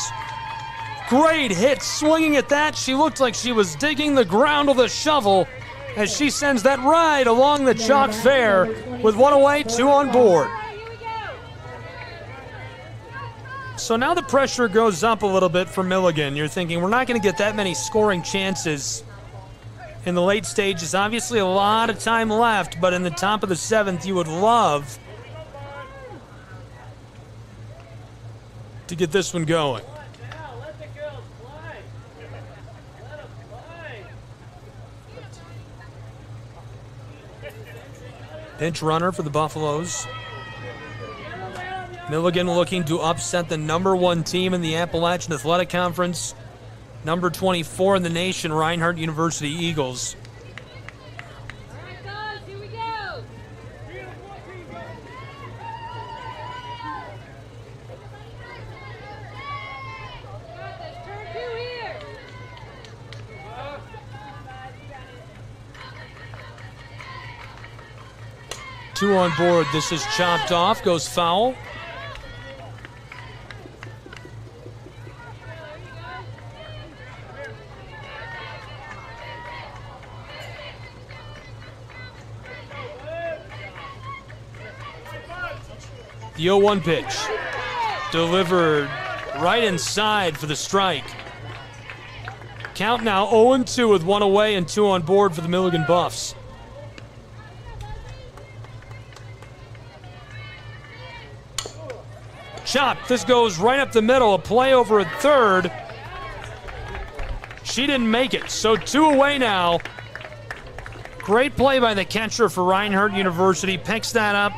Great hit swinging at that. She looked like she was digging the ground with a shovel as she sends that right along the chalk fair with 1 away, 2 on board. So now the pressure goes up a little bit for Milligan. You're thinking we're not going to get that many scoring chances in the late stages. Obviously a lot of time left, but in the top of the 7th, you would love to get this one going. Pinch runner for the Buffaloes. Milligan looking to upset the #1 team in the Appalachian Athletic Conference. Number 24 in the nation, Reinhardt University Eagles. Two on board. This is chopped off, goes foul. The 0-1 pitch. Delivered right inside for the strike. Count now 0-2 with 1 away and 2 on board for the Milligan Buffs. Chopped. This goes right up the middle. A play over at third. She didn't make it, so 2 away now. Great play by the catcher for Reinhardt University. Picks that up.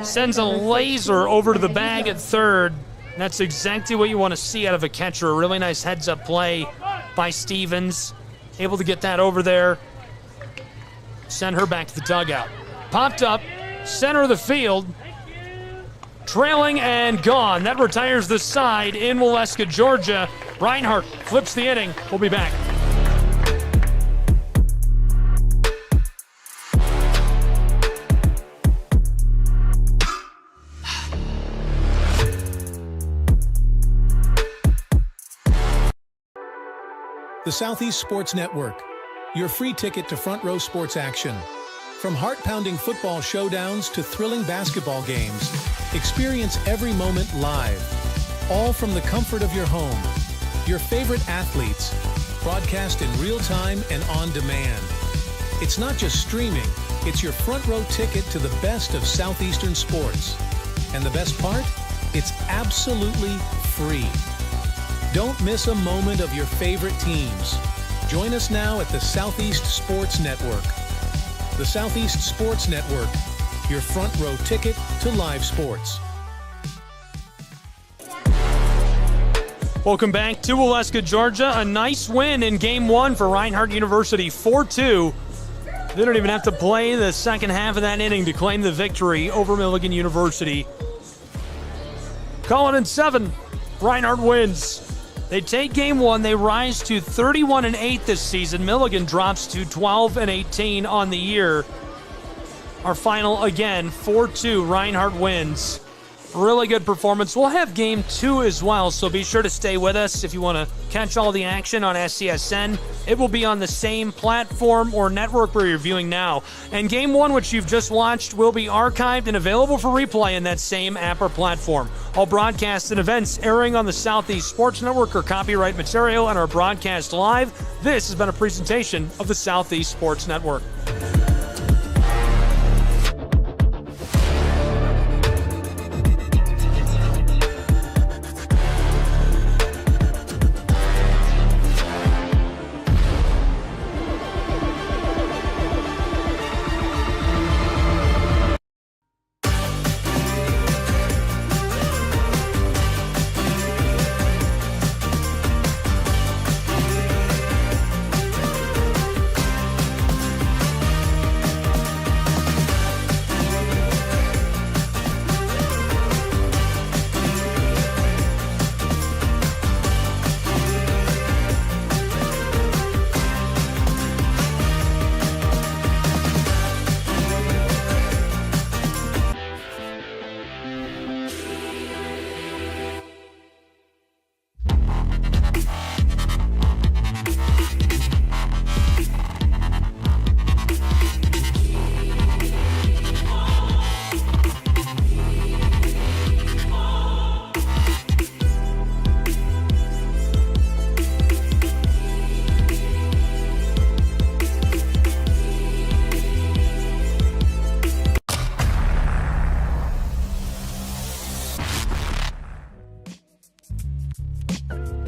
Sends a laser over to the bag at third. That's exactly what you want to see out of a catcher. A really nice heads-up play by Stevens. Able to get that over there. Send her back to the dugout. Popped up, center of the field. Trailing and gone. That retires the side in Waleska, Georgia. Reinhardt flips the inning. We'll be back. The Southeast Sports Network, your free ticket to front row sports action. From heart-pounding football showdowns to thrilling basketball games, experience every moment live, all from the comfort of your home. Your favorite athletes, broadcast in real time and on demand. It's not just streaming, it's your front row ticket to the best of Southeastern sports. And the best part? It's absolutely free. Don't miss a moment of your favorite teams. Join us now at the Southeast Sports Network. The Southeast Sports Network, your front row ticket to live sports. Welcome back to Waleska, Georgia. A nice win in Game 1 for Reinhardt University, 4-2. They don't even have to play the second half of that inning to claim the victory over Milligan University. Call it in 7. Reinhardt wins. They take Game 1. They rise to 31-8 this season. Milligan drops to 12-18 on the year. Our final, again, 4-2, Reinhardt wins. Really good performance. We'll have game 2 as well, so be sure to stay with us if you want to catch all the action on SCSN. It will be on the same platform or network where you're viewing now. And game 1, which you've just watched, will be archived and available for replay in that same app or platform. All broadcasts and events airing on the Southeast Sports Network are copyright material and are broadcast live. This has been a presentation of the Southeast Sports Network.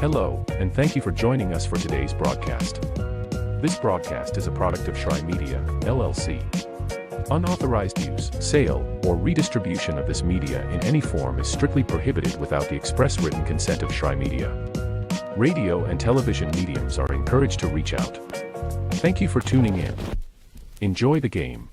Hello, and thank you for joining us for today's broadcast. This broadcast is a product of Shry Media, LLC. Unauthorized use, sale, or redistribution of this media in any form is strictly prohibited without the express written consent of Shry Media. Radio and television mediums are encouraged to reach out. Thank you for tuning in. Enjoy the game.